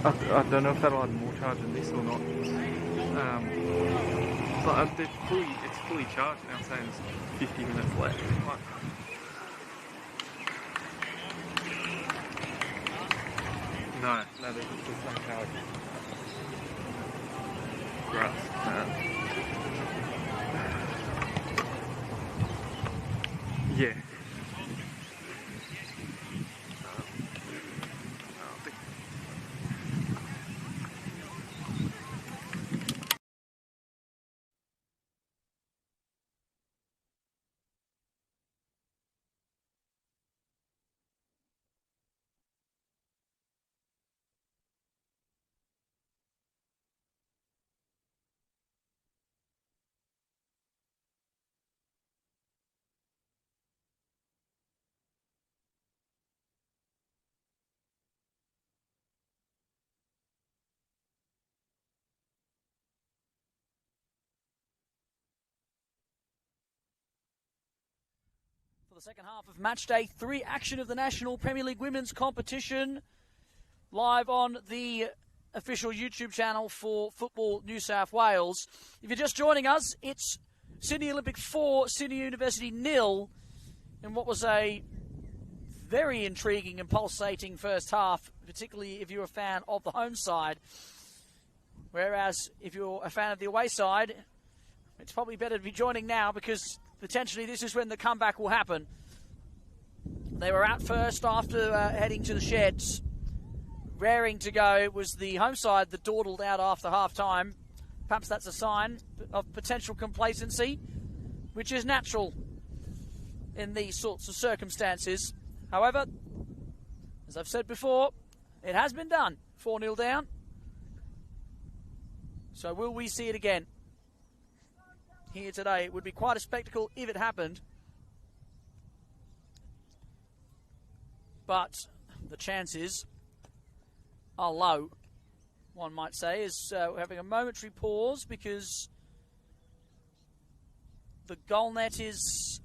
I don't know if that'll add more charge than this or not. But it's fully charged now, saying there's 50 minutes left. No, there's no charge. Grass, yeah. For the second half of match day 3 action of the National Premier League Women's Competition, live on the official YouTube channel for Football New South Wales. If you're just joining us, it's Sydney Olympic 4, Sydney University 0, in what was a very intriguing and pulsating first half, particularly if you're a fan of the home side. Whereas if you're a fan of the away side, it's probably better to be joining now, because potentially this is when the comeback will happen. They were out first after heading to the sheds, raring to go. It was the home side that dawdled out after half-time. Perhaps that's a sign of potential complacency, which is natural in these sorts of circumstances. However, as I've said before, it has been done. 4-0 down. So will we see it again here today? It would be quite a spectacle if it happened. But the chances are low, one might say, as we're having a momentary pause because the goal net is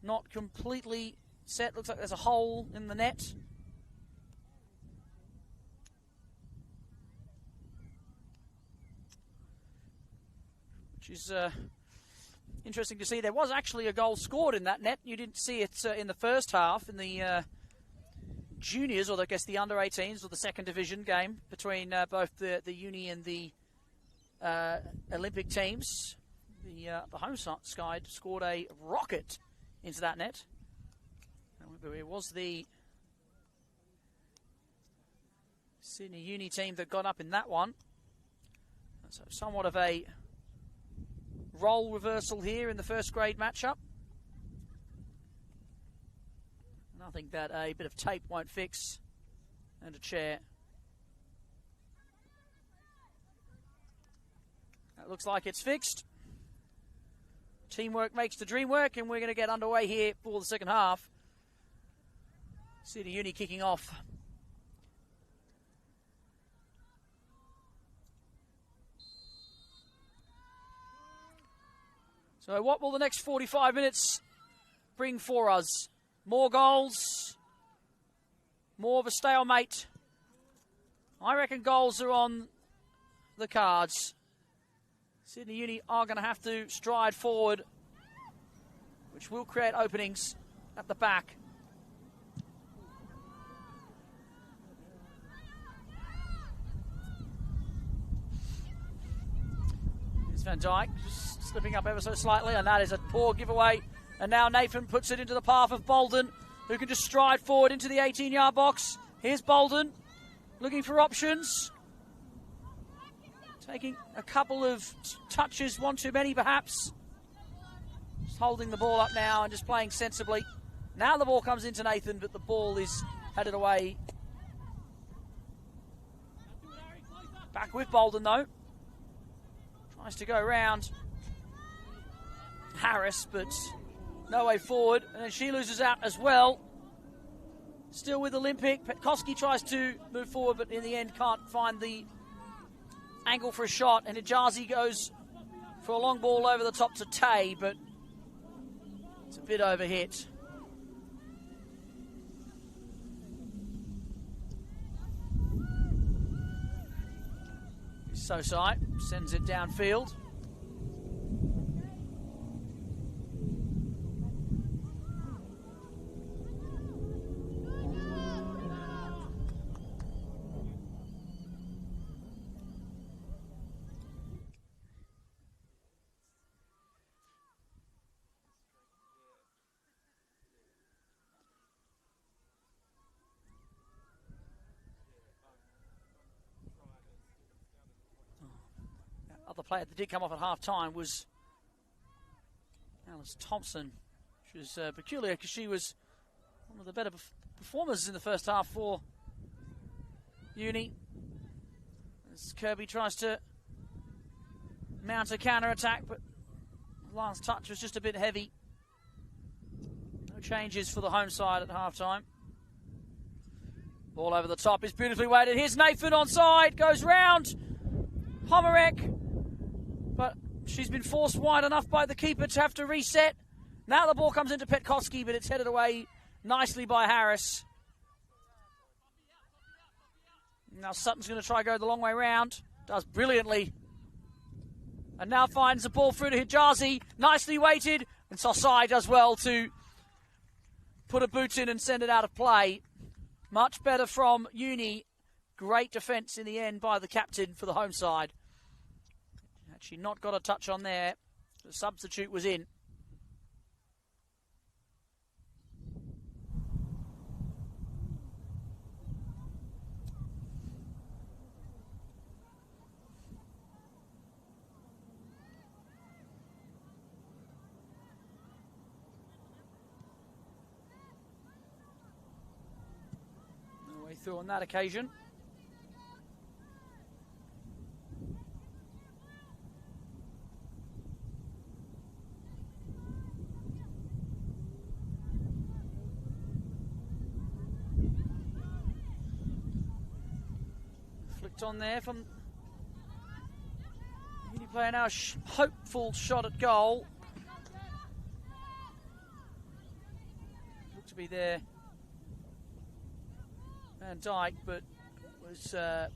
not completely set. Looks like there's a hole in the net. Which is interesting to see. There was actually a goal scored in that net. You didn't see it in the first half in the juniors, or I guess the under-18s, or the second division game between both the uni and the Olympic teams. The home side scored a rocket into that net. It was the Sydney Uni team that got up in that one. So somewhat of a role reversal here in the first grade matchup. Nothing that a bit of tape won't fix, and a chair. That looks like it's fixed. Teamwork makes the dream work, and we're going to get underway here for the second half. Sydney Uni kicking off. So what will the next 45 minutes bring for us? More goals? More of a stalemate? I reckon goals are on the cards. Sydney Uni are going to have to stride forward, which will create openings at the back. Here's Van Dijk, just slipping up ever so slightly, and that is a poor giveaway. And now Nathan puts it into the path of Bolden, who can just stride forward into the 18-yard box. Here's Bolden, looking for options. Taking a couple of touches, one too many perhaps. Just holding the ball up now and just playing sensibly. Now the ball comes into Nathan, but the ball is headed away. Back with Bolden though. Tries to go around Harris, but no way forward. And then she loses out as well. Still with Olympic. Petkoski tries to move forward, but in the end can't find the angle for a shot. And Ijazi goes for a long ball over the top to Tay, but It's a bit overhit. Sosai sends it downfield. Other player that did come off at half-time was Alice Thompson. She was peculiar because she was one of the better performers in the first half for Uni. As Kirby tries to mount a counter-attack, but the last touch was just a bit heavy. No changes for the home side at half-time. Ball over the top is beautifully weighted. Here's Nathan onside, goes round Homarek, but she's been forced wide enough by the keeper to have to reset. Now the ball comes into Petkovsky, but it's headed away nicely by Harris. Now Sutton's going to try to go the long way round. Does brilliantly. And now finds the ball through to Hijazi. Nicely weighted. And Sosai does well to put a boot in and send it out of play. Much better from Uni. Great defence in the end by the captain for the home side. Actually not got a touch on there. The substitute was in. No way through on that occasion. On there from Uni player now, hopeful shot at goal. Looked to be there, Van Dijk, but was an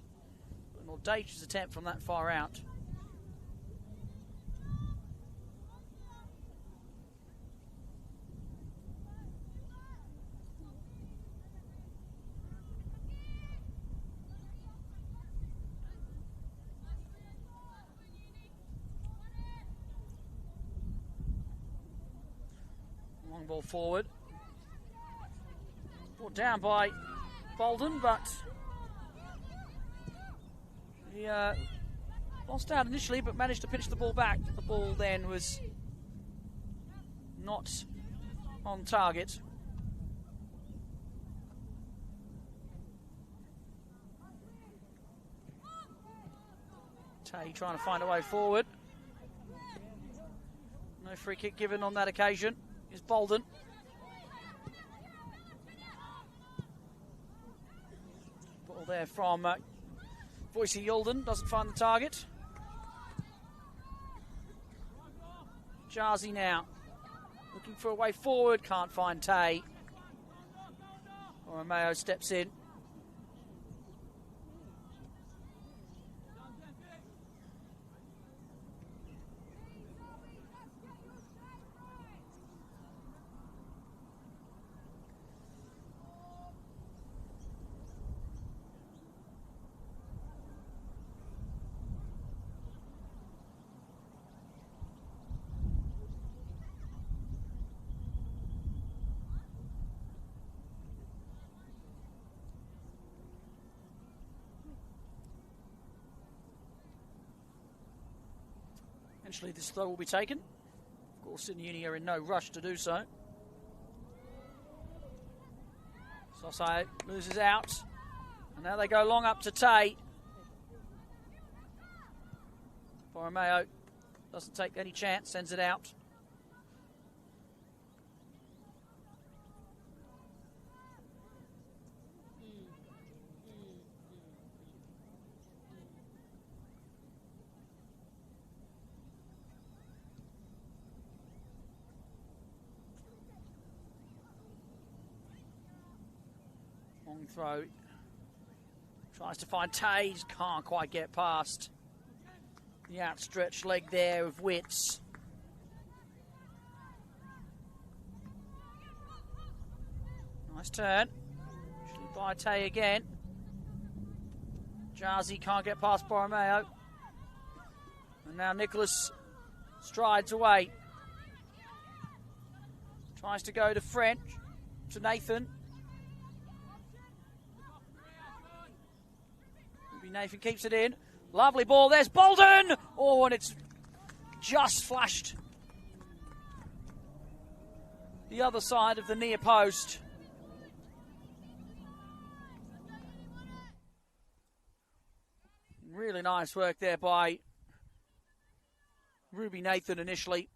audacious attempt from that far out. Long ball forward. Brought down by Bolden, but he lost out initially, but managed to pitch the ball back. The ball then was not on target. Tay trying to find a way forward. No free kick given on that occasion. Is Bolden. Ball there from Boise Yulden, doesn't find the target. Jarzy now, looking for a way forward, can't find Tay. Romeo steps in. Eventually this throw will be taken. Of course, Uni are in no rush to do so. Sosai loses out. And now they go long up to Tay. Borromeo doesn't take any chance, sends it out. Long throw. Tries to find Taze. Can't quite get past the outstretched leg there of Witts. Nice turn. Should by Tay again. Jazzy can't get past Borromeo. And now Nicholas strides away. Tries to go to French, to Nathan. Maybe Nathan keeps it in. Lovely ball, there's Bolden! Oh, and it's just flashed the other side of the near post. Really nice work there by Ruby Nathan initially.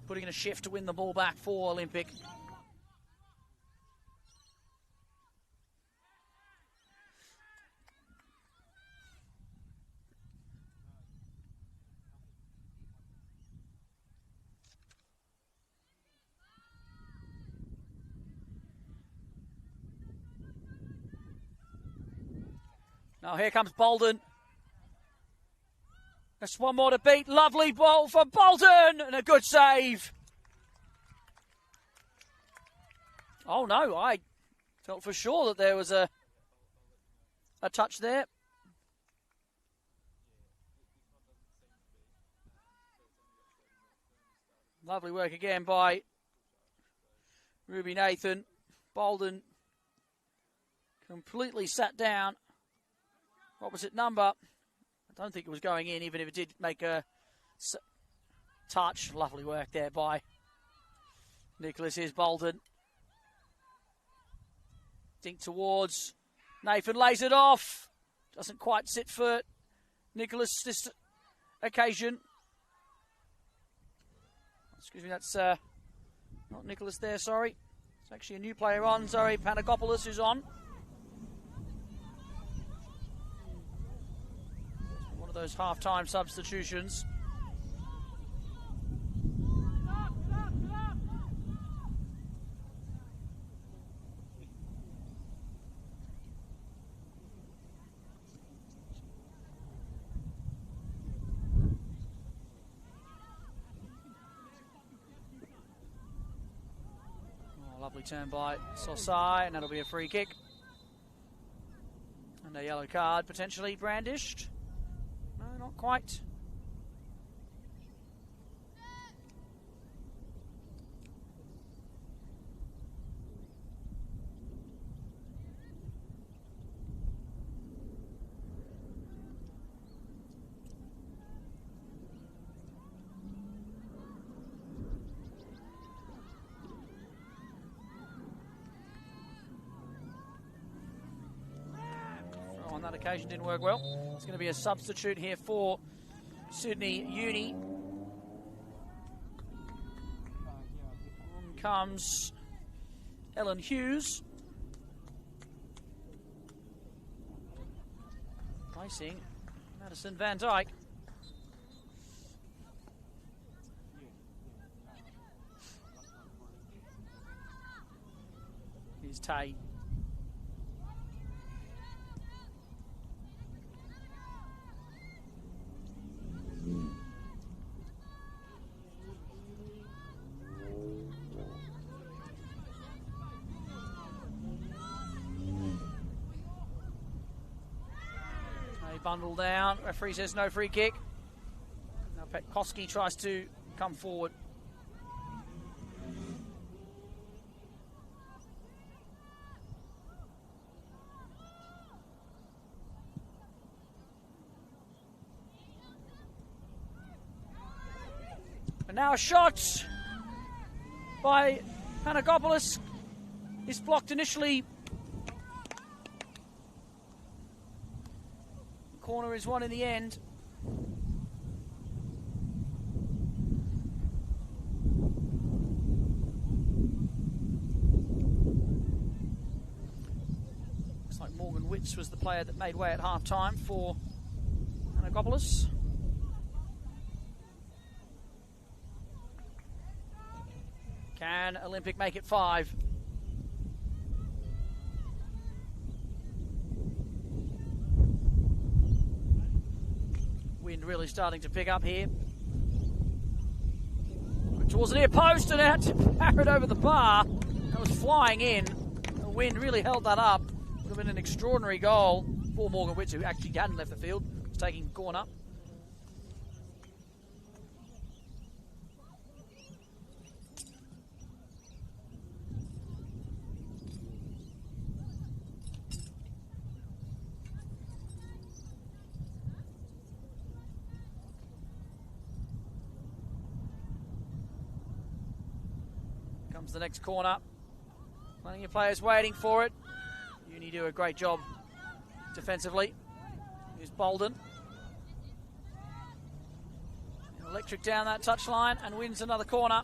Putting in a shift to win the ball back for Olympic. Now here comes Bolden. That's one more to beat. Lovely ball for Bolden and a good save. Oh no, I felt for sure that there was a touch there. Lovely work again by Ruby Nathan. Bolden completely sat down. Opposite number. I don't think it was going in, even if it did make a touch. Lovely work there by Nicholas. Here's Bolden. Dink towards Nathan, lays it off. Doesn't quite sit for Nicholas this occasion. Excuse me, that's not Nicholas there, sorry. It's actually a new player on, sorry, Panagopoulos who's on. Those half-time substitutions. Oh, lovely turn by Sosai, and that'll be a free kick. And a yellow card potentially brandished. No, not quite. On that occasion didn't work well. It's going to be a substitute here for Sydney Uni. comes Ellen Hughes. Placing Madison Van Dyke. Here's Tay. Bundle down. Referee says no free kick. Now Petkoski tries to come forward. And now a shot by Panagopoulos is blocked initially. Corner is won in the end. Looks like Morgan Witts was the player that made way at half-time for Panagopoulos. Can Olympic make it 5? Wind really starting to pick up here. Towards the near post and out to Barrett over the bar. That was flying in. The wind really held that up. Would have been an extraordinary goal for Morgan Witts, who actually hadn't left the field. Was taking corner. Comes the next corner. Plenty of players waiting for it. Uni do a great job defensively. Here's Bolden. Electric down that touchline and wins another corner.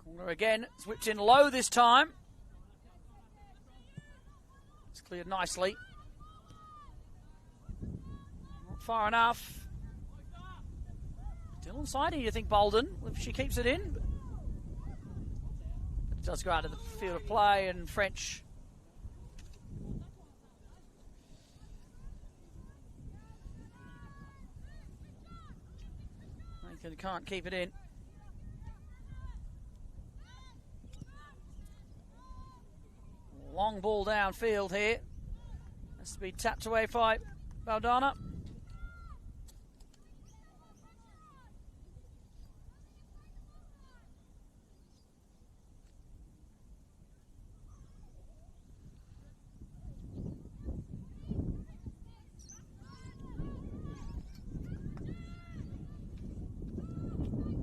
Corner again, it's whipped in low this time. It's cleared nicely. Not far enough. Still inside here, you think, Bolden, if she keeps it in. But it does go out of the field of play, and French can't keep it in. Long ball downfield here. Has to be tapped away by Baldana.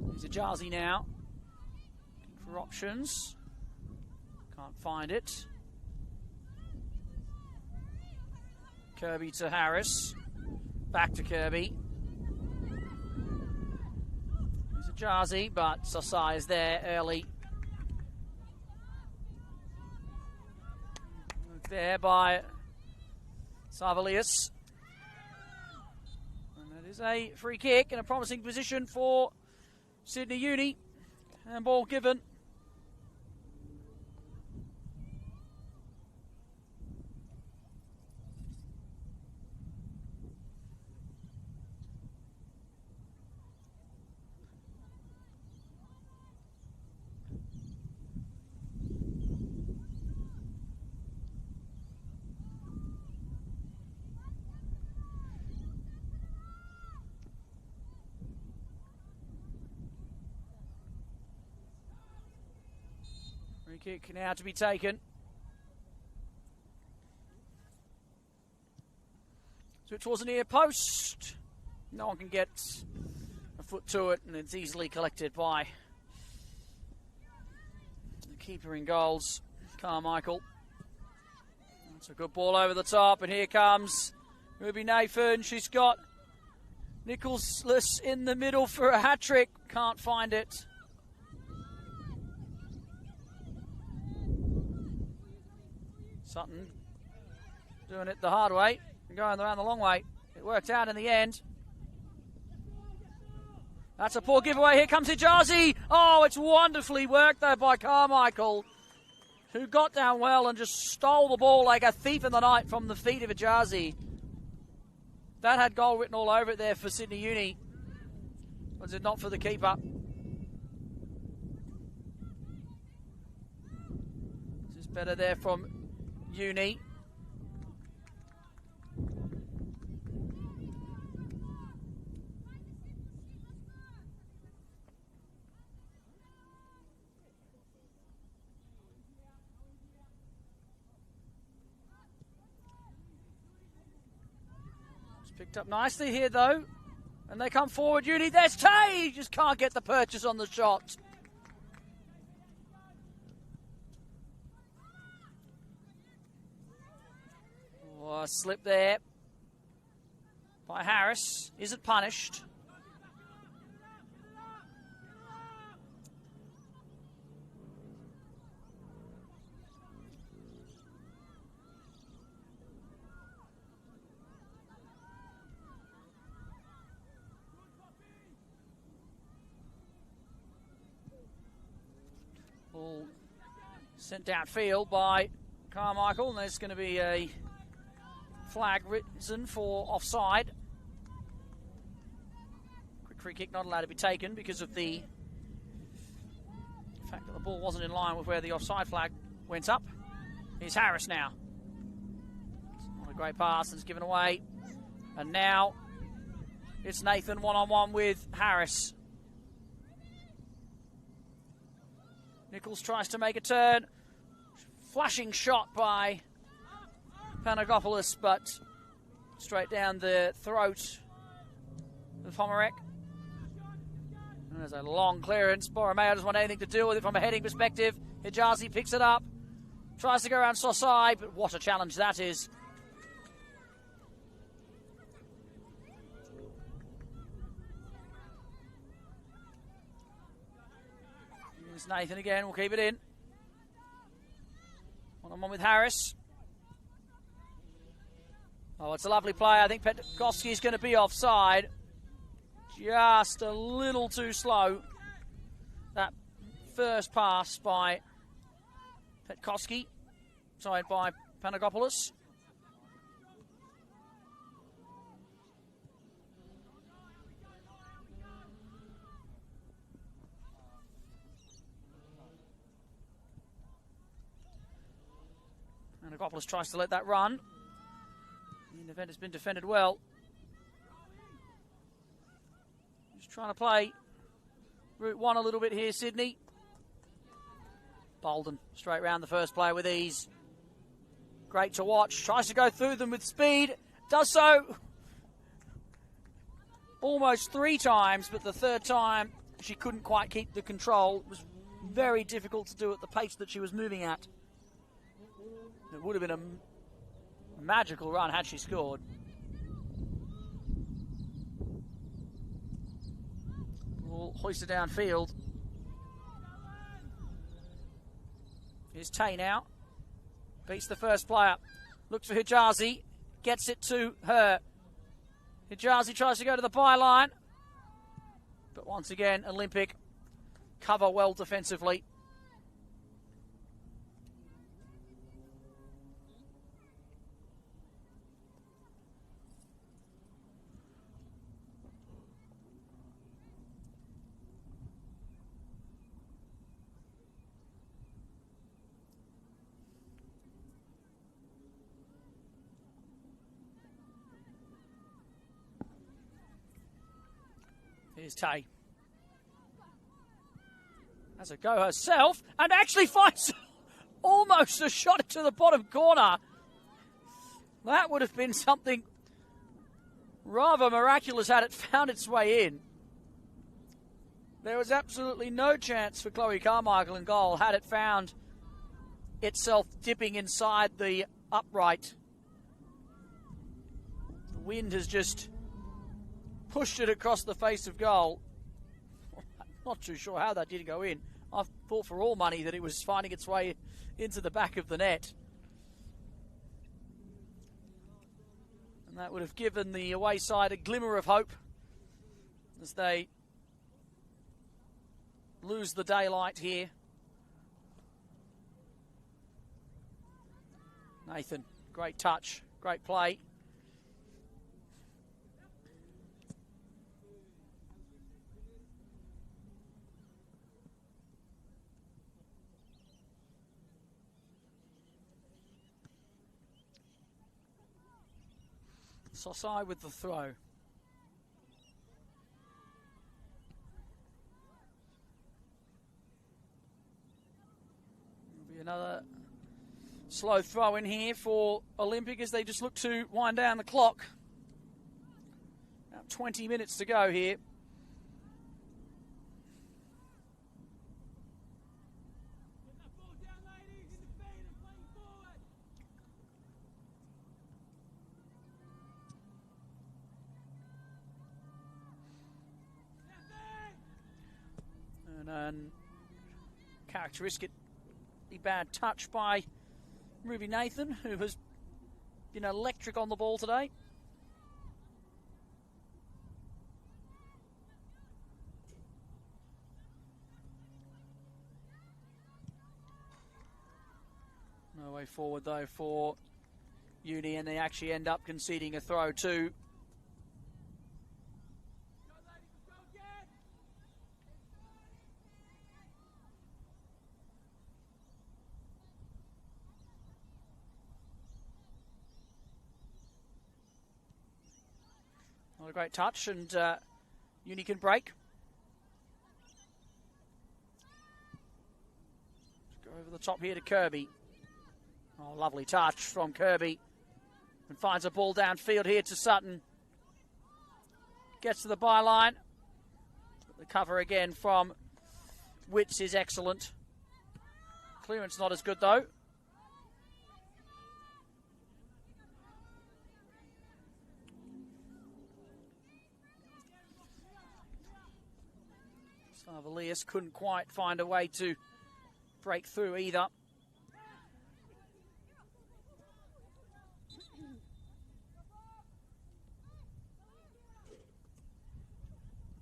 Here's a Jazi now. Looking for options. Can't find it. Kirby to Harris. Back to Kirby. There's a Jazi, but Sasai is there early. There by Savalius. And that is a free kick and a promising position for Sydney Uni. And ball given. kick now to be taken. So it was a near post. No one can get a foot to it, and it's easily collected by the keeper in goals, Carmichael. That's a good ball over the top, and here comes Ruby Nathan. She's got Nicholas in the middle for a hat-trick. Can't find it. Sutton doing it the hard way and going around the long way. It worked out in the end. That's a poor giveaway. Here comes Hijazi. Oh, it's wonderfully worked though by Carmichael, who got down well and just stole the ball like a thief in the night from the feet of Hijazi. That had goal written all over it there for Sydney Uni. Was it not for the keeper? This is better there from Uni. Picked up nicely here, though. And they come forward. Uni, there's Tay! Just can't get the purchase on the shot. Oh, a slip there by Harris. Is it punished? Ball sent downfield by Carmichael, and there's going to be a flag risen for offside. Quick free kick not allowed to be taken because of the fact that the ball wasn't in line with where the offside flag went up. Here's Harris now. It's not a great pass, and it's given away. And now it's Nathan one-on-one with Harris. Nichols tries to make a turn. Flashing shot by Panagopoulos, but straight down the throat of Pomerek. And there's a long clearance. Borromeo doesn't want anything to do with it from a heading perspective. Hijazi picks it up. Tries to go around Sosai, but what a challenge that is. Here's Nathan again. We'll keep it in. One-on-one with Harris. Oh, it's a lovely play. I think Petkowski's going to be offside. Just a little too slow. That first pass by Petkowski. Sorry, by Panagopoulos. Panagopoulos tries to let that run. The event has been defended well. Just trying to play Route 1 a little bit here, Sydney. Bolden straight round the first player with ease. Great to watch. Tries to go through them with speed. Does so almost 3 times, but the third time she couldn't quite keep the control. It was very difficult to do at the pace that she was moving at. It would have been a magical run had she scored. Ball hoisted downfield. Here's Tay now. Beats the first player. Looks for Hijazi. Gets it to her. Hijazi tries to go to the byline. But once again, Olympic cover well defensively. Here's Tay. Has a go herself and actually finds almost a shot to the bottom corner. That would have been something rather miraculous had it found its way in. There was absolutely no chance for Chloe Carmichael in goal had it found itself dipping inside the upright. The wind has just pushed it across the face of goal. I'm not too sure how that didn't go in. I thought for all money that it was finding its way into the back of the net. And that would have given the away side a glimmer of hope as they lose the daylight here. Nathan, great touch, great play. Sosai with the throw. There'll be another slow throw in here for Olympic as they just look to wind down the clock. About 20 minutes to go here. And characteristically bad touch by Ruby Nathan, who has been electric on the ball today. No way forward though for Uni, and they actually end up conceding a throw too. Not a great touch, and Uni can break. Go over the top here to Kirby. Oh, lovely touch from Kirby. And finds a ball downfield here to Sutton. Gets to the byline. The cover again from Witts is excellent. Clearance not as good though. Savalius couldn't quite find a way to break through either.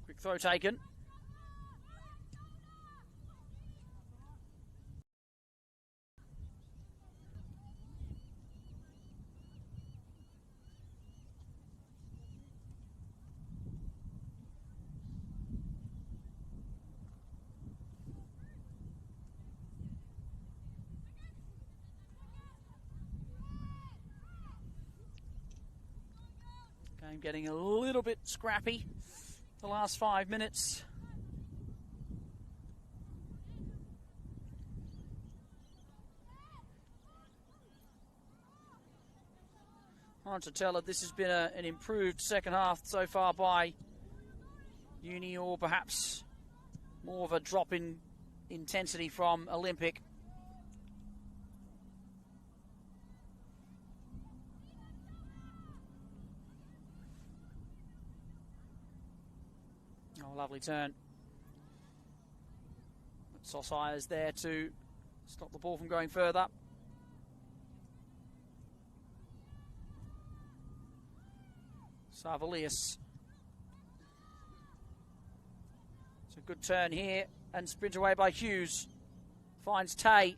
Quick throw taken. Game getting a little bit scrappy the last 5 minutes. Hard to tell if this has been an improved second half so far by Uni, or perhaps more of a drop in intensity from Olympic. Oh, lovely turn. Sosai is there to stop the ball from going further. Savalius. It's a good turn here, and sprint away by Hughes. Finds Tay.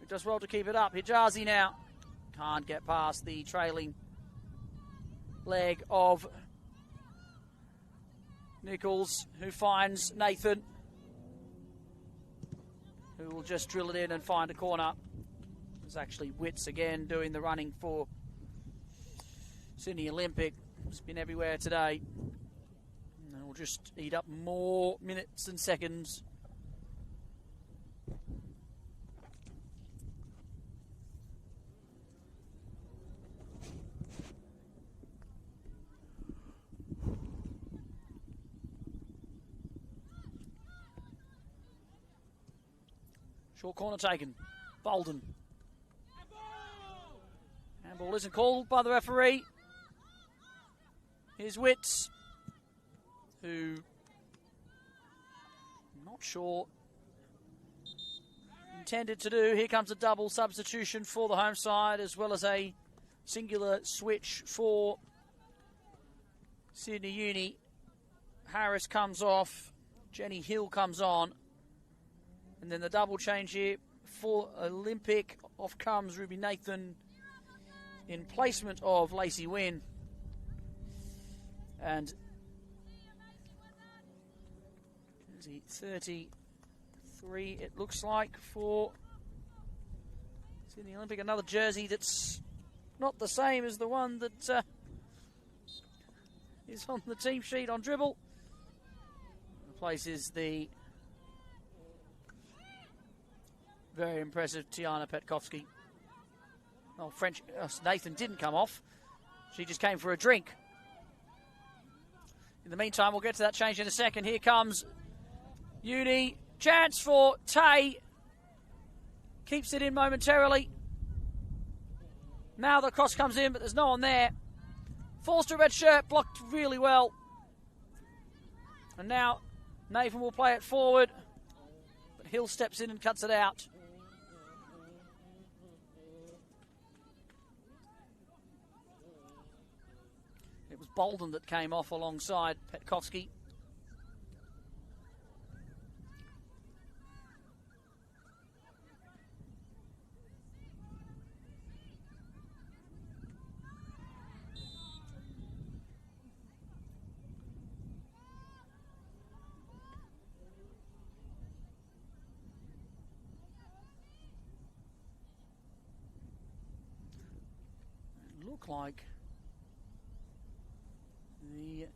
It does well to keep it up. Hijazi now. Can't get past the trailing leg of Nichols, who finds Nathan, who will just drill it in and find a corner. There's actually Witts again doing the running for Sydney Olympic. It's been everywhere today. And we'll just eat up more minutes and seconds. Short corner taken. Bolden. Handball isn't called by the referee. Here's Witts, who I'm not sure intended to do. Here comes a double substitution for the home side, as well as a singular switch for Sydney Uni. Harris comes off, Jenny Hill comes on, and then the double change here for Olympic. Off comes Ruby Nathan in placement of Lacey Wynn. And 33, it looks like, for Sydney Olympic. Another jersey that's not the same as the one that is on the team sheet on dribble. Replaces the very impressive Tiana Petkovsky. Oh, French Nathan didn't come off. She just came for a drink. In the meantime, we'll get to that change in a second. Here comes Uni. Chance for Tay. Keeps it in momentarily. Now the cross comes in, but there's no one there. Falls to a red shirt, blocked really well. And now Nathan will play it forward, but Hill steps in and cuts it out. It was Bolden that came off alongside Petkovsky. Look like the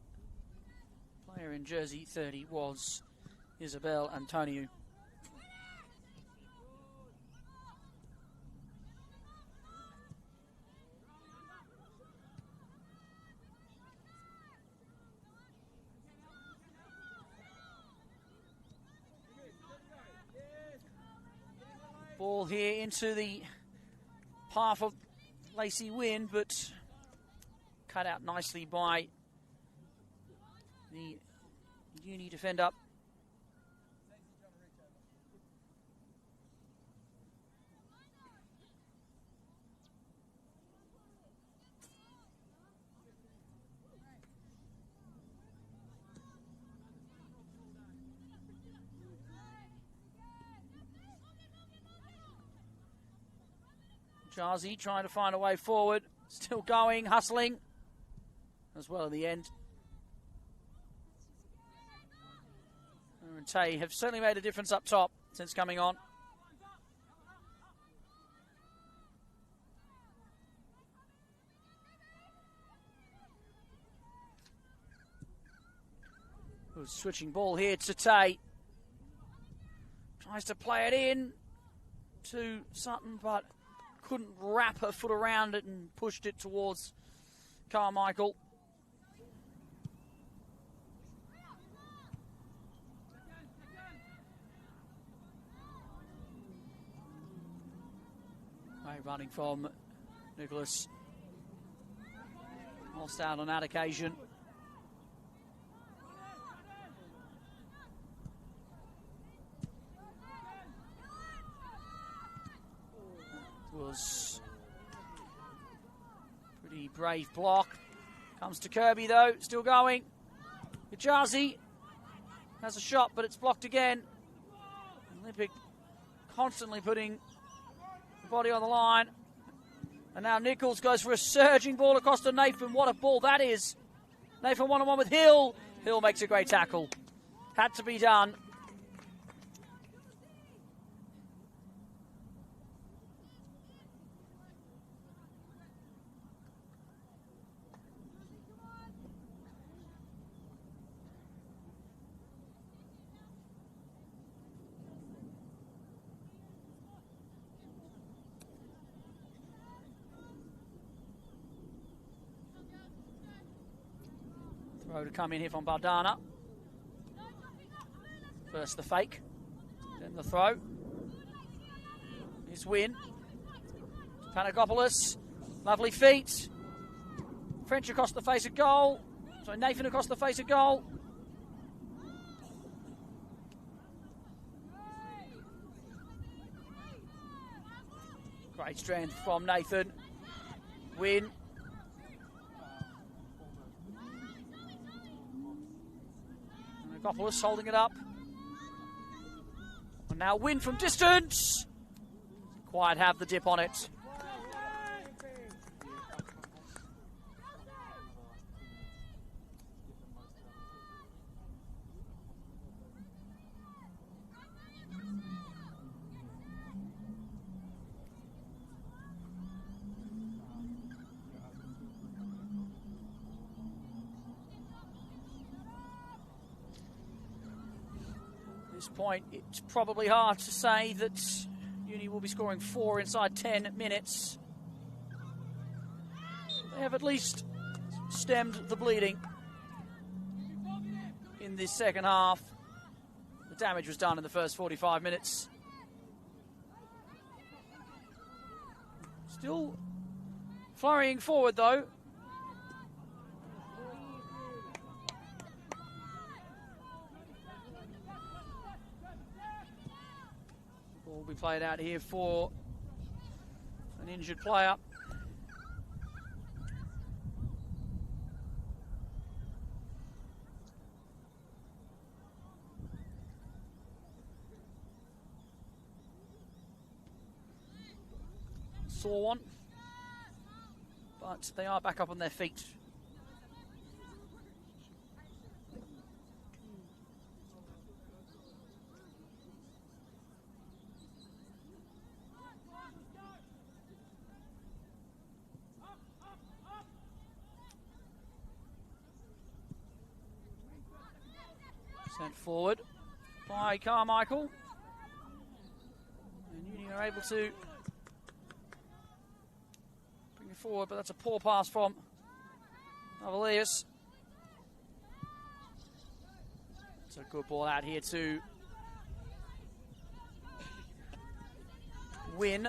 player in jersey 30 was Isabel Antonio. Ball here into the path of Lacey Wynn, but cut out nicely by the Uni defender. Jazi trying to find a way forward. Still going, hustling as well at the end. And Tay have certainly made a difference up top since coming on. Switching ball here to Tay. Tries to play it in to Sutton, but couldn't wrap her foot around it and pushed it towards Carmichael. Great running from Nicholas. Lost out on that occasion. Was pretty brave block. Comes to Kirby though, still going. Hijazi has a shot, but it's blocked again. Olympic constantly putting the body on the line. And now Nichols goes for a surging ball across to Nathan. What a ball that is. Nathan one-on-one with Hill. Hill makes a great tackle. Had to be done. Throw to come in here from Bardana. First the fake, then the throw. This win. Panagopoulos, lovely feet. French across the face of goal. So Nathan across the face of goal. Great strength from Nathan. Win. Panagopoulos holding it up. And now win from distance. Quite have the dip on it. At this point, it's probably hard to say that Uni will be scoring 4 inside 10 minutes. They have at least stemmed the bleeding in this second half. The damage was done in the first 45 minutes. Still flurrying forward though. Ball will be played out here for an injured player. Saw one, but they are back up on their feet. Sent forward by Carmichael. And Uni are able to bring it forward, but that's a poor pass from Avalius. It's a good ball out here to Win,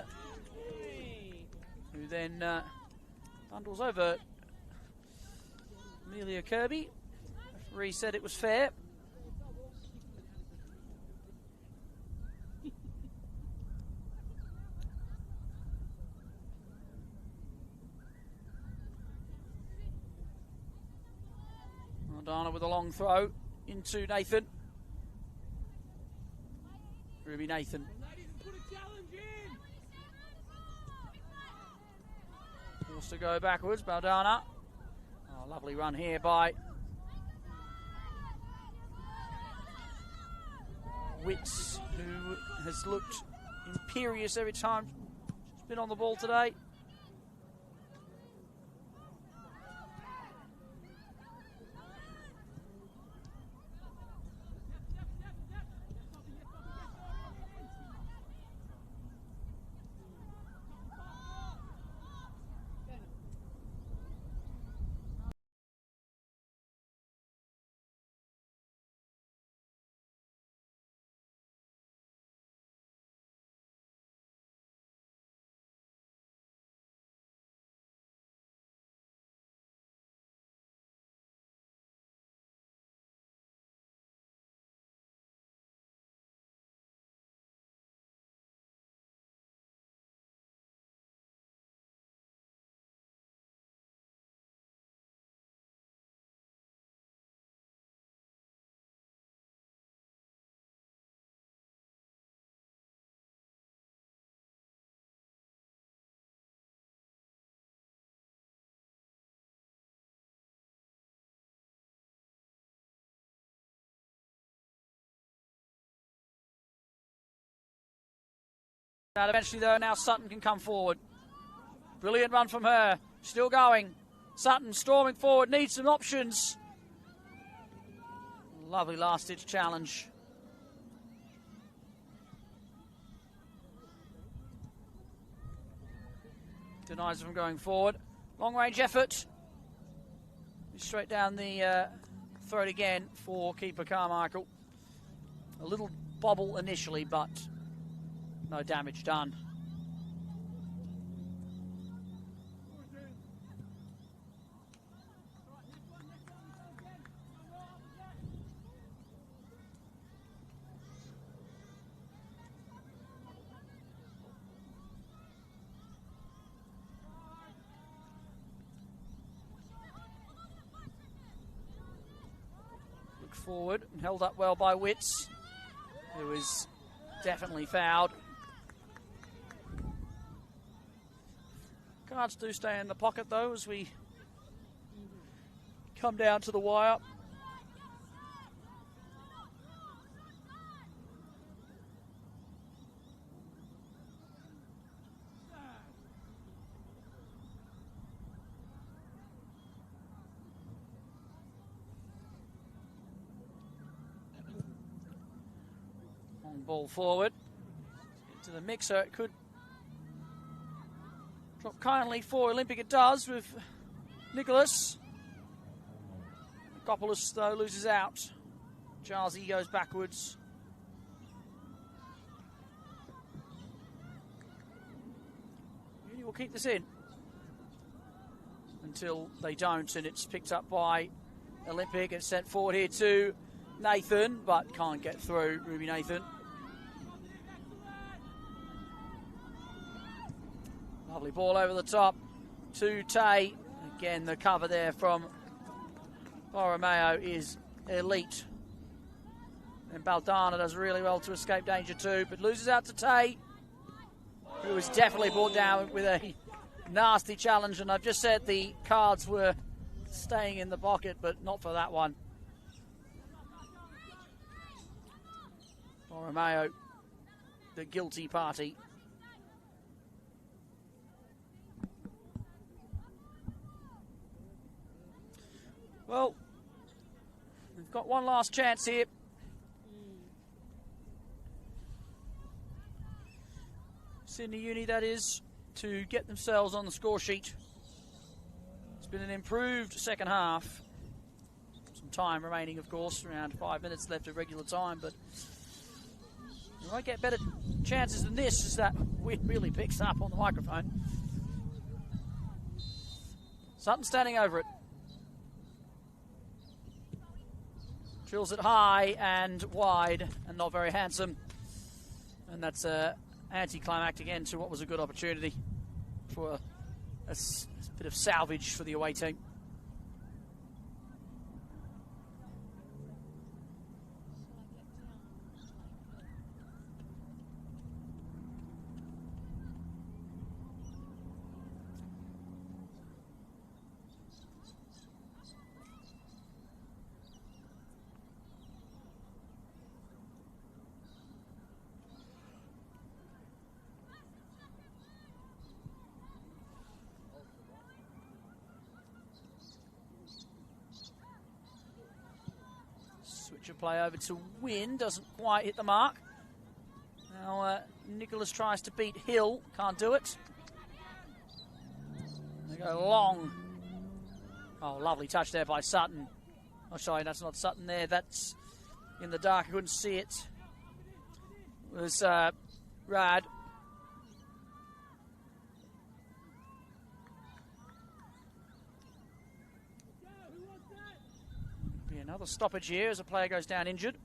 who then bundles over Amelia Kirby. Referee said it was fair. Dana with a long throw into Nathan. Ruby Nathan. Forced to go backwards, Baldana. Oh, lovely run here by Witts, who has looked imperious every time she's been on the ball today. And eventually, though, now Sutton can come forward. Brilliant run from her. Still going. Sutton storming forward, needs some options. Lovely last-ditch challenge. Denies from going forward. Long-range effort. Straight down the throat again for keeper Carmichael. A little bobble initially, but no damage done. forward, held up well by Witts, who is definitely fouled. Cards do stay in the pocket though as we come down to the wire. On ball forward into the mixer, it could drop kindly for Olympic. It does with Nicholas. Gopoulos, though, loses out. Jarzi goes backwards. Uni will keep this in until they don't, and it's picked up by Olympic. It's sent forward here to Nathan, but can't get through. Ruby Nathan. Lovely ball over the top to Tay. Again, the cover there from Borromeo is elite. And Baldana does really well to escape danger too, but loses out to Tay, who was definitely brought down with a nasty challenge. And I've just said the cards were staying in the pocket, but not for that one. Borromeo, the guilty party. Well, we've got one last chance here. Sydney Uni, that is, to get themselves on the score sheet. It's been an improved second half. Some time remaining, of course, around 5 minutes left of regular time, but you might get better chances than this as that wind really picks up on the microphone. Sutton standing over it. Drills it high and wide and not very handsome. And that's an anticlimactic end to what was a good opportunity for a bit of salvage for the away team. Play over to Wynn, doesn't quite hit the mark. Now Nicholas tries to beat Hill, can't do it. They go long. Oh, lovely touch there by Sutton. Oh, sorry, that's not Sutton there. That's in the dark. I couldn't see it. It was Rad. Another stoppage here as a player goes down injured.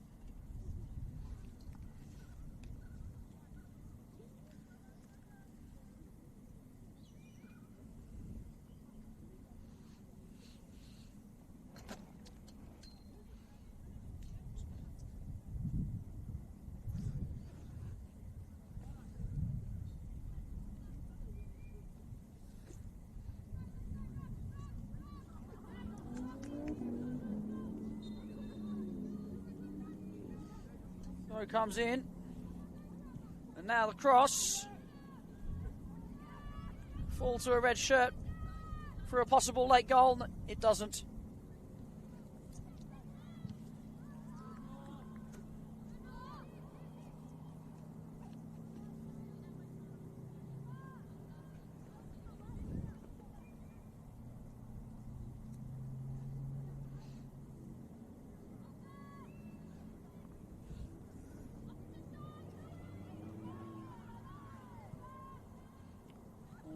Comes in, and now the cross. Fall to a red shirt for a possible late goal. It doesn't.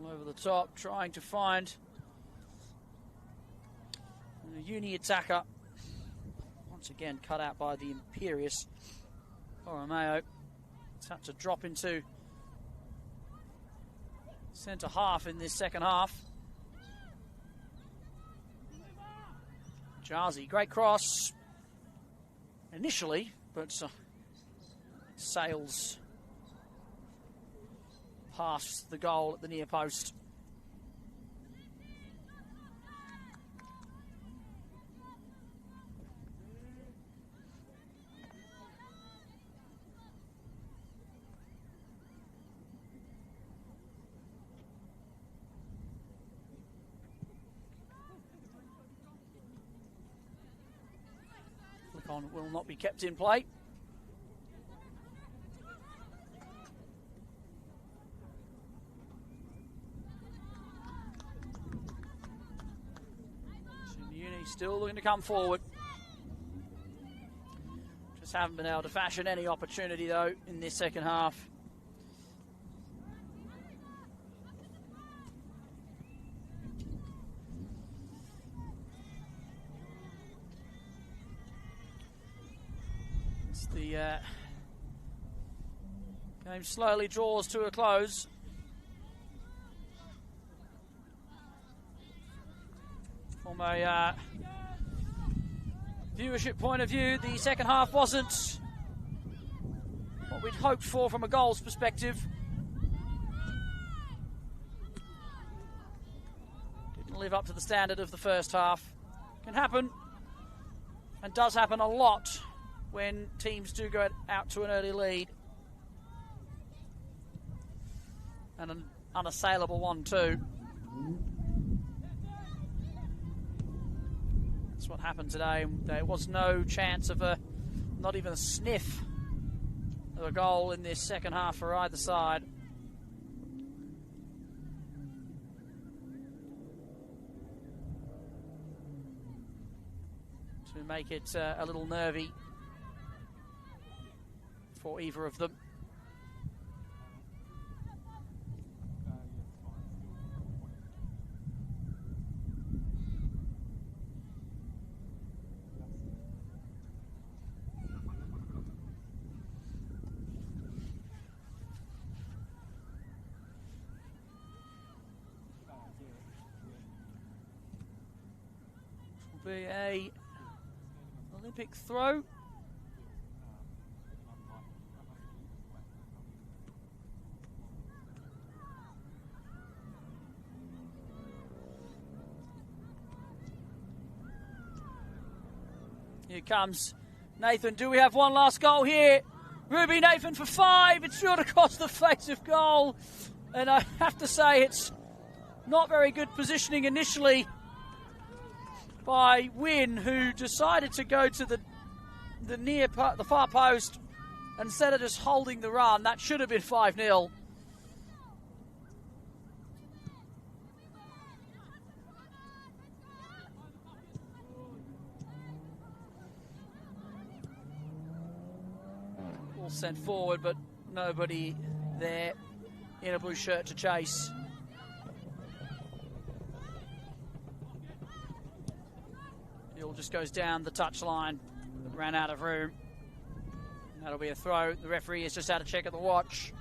Over the top, trying to find a Uni attacker. Once again, cut out by the imperious Borromeo. It's had to drop into centre half in this second half. Jarzi, great cross. initially, but sails past the goal at the near post. On will not be kept in play. Uni still looking to come forward. Just haven't been able to fashion any opportunity though in this second half. The game slowly draws to a close. From a viewership point of view, the second half wasn't what we'd hoped for from a goals perspective. Didn't live up to the standard of the first half. Can happen, and does happen a lot when teams do go out to an early lead. And an unassailable one too. That's what happened today. There was no chance of not even a sniff of a goal in this second half for either side. To make it a little nervy for either of them. Will be a Olympic throw. Here comes Nathan. Do we have one last goal here? Ruby Nathan for 5. It's short across the face of goal. And I have to say it's not very good positioning initially by Wynn, who decided to go to the far post instead of just holding the run. That should have been 5-0. Sent forward, but nobody there in a blue shirt to chase. It all just goes down the touchline. Ran out of room. And that'll be a throw. The referee has just had a check at the watch.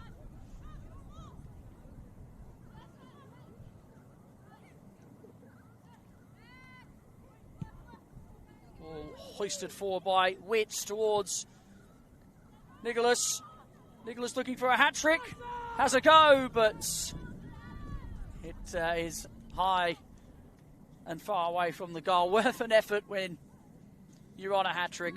Ball hoisted forward by Witts towards Nicholas. Nicholas looking for a hat-trick. Has a go, but it is high and far away from the goal. Worth an effort when you're on a hat-trick.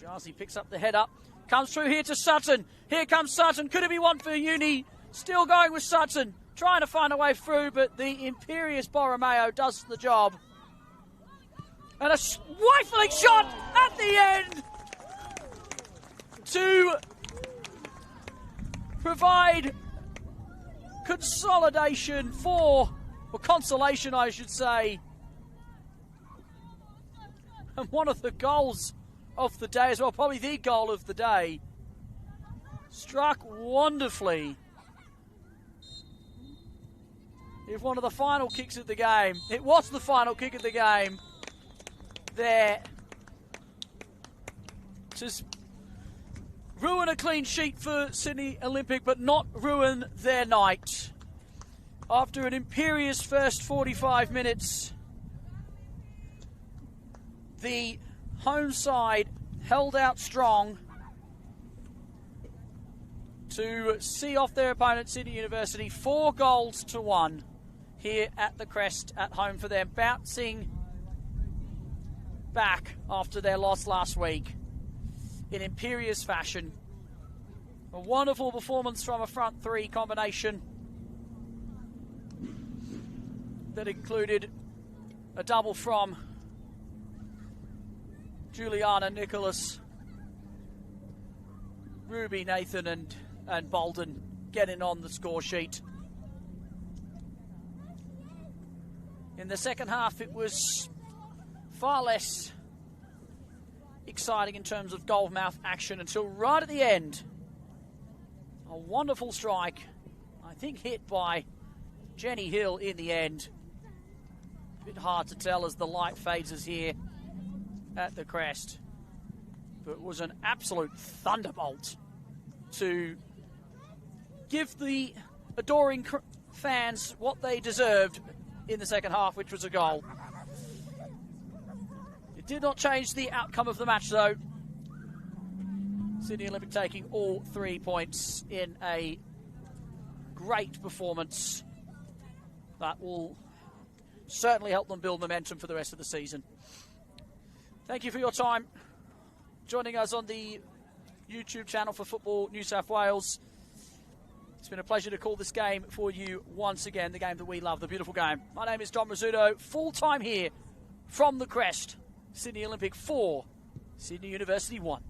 Jarzi picks up the head up. Comes through here to Sutton. Here comes Sutton. Could it be one for Uni? Still going with Sutton. Trying to find a way through, but the imperious Borromeo does the job. And a rifling shot at the end to provide consolation or consolation, I should say. And one of the goals of the day as well, probably the goal of the day. Struck wonderfully. If one of the final kicks of the game. It was the final kick of the game. There. Just ruin a clean sheet for Sydney Olympic, but not ruin their night. After an imperious first 45 minutes, the home side held out strong to see off their opponent, Sydney University, 4-1 here at the Crest at home for them, bouncing back after their loss last week in imperious fashion. A wonderful performance from a front three combination that included a double from Juliana, Nicholas, Ruby, Nathan and Bolden getting on the score sheet. In the second half, it was far less exciting in terms of goal-mouth action until right at the end. A wonderful strike, I think hit by Jenny Hill in the end. A bit hard to tell as the light phases here at the Crest. But it was an absolute thunderbolt to give the adoring fans what they deserved in the second half, which was a goal. It did not change the outcome of the match, though. Sydney Olympic taking all 3 points in a great performance that will certainly help them build momentum for the rest of the season. Thank you for your time joining us on the YouTube channel for Football New South Wales. It's been a pleasure to call this game for you once again, the game that we love, the beautiful game. My name is Dom Rizzuto, full-time here from the Crest. Sydney Olympic 4, Sydney University 1.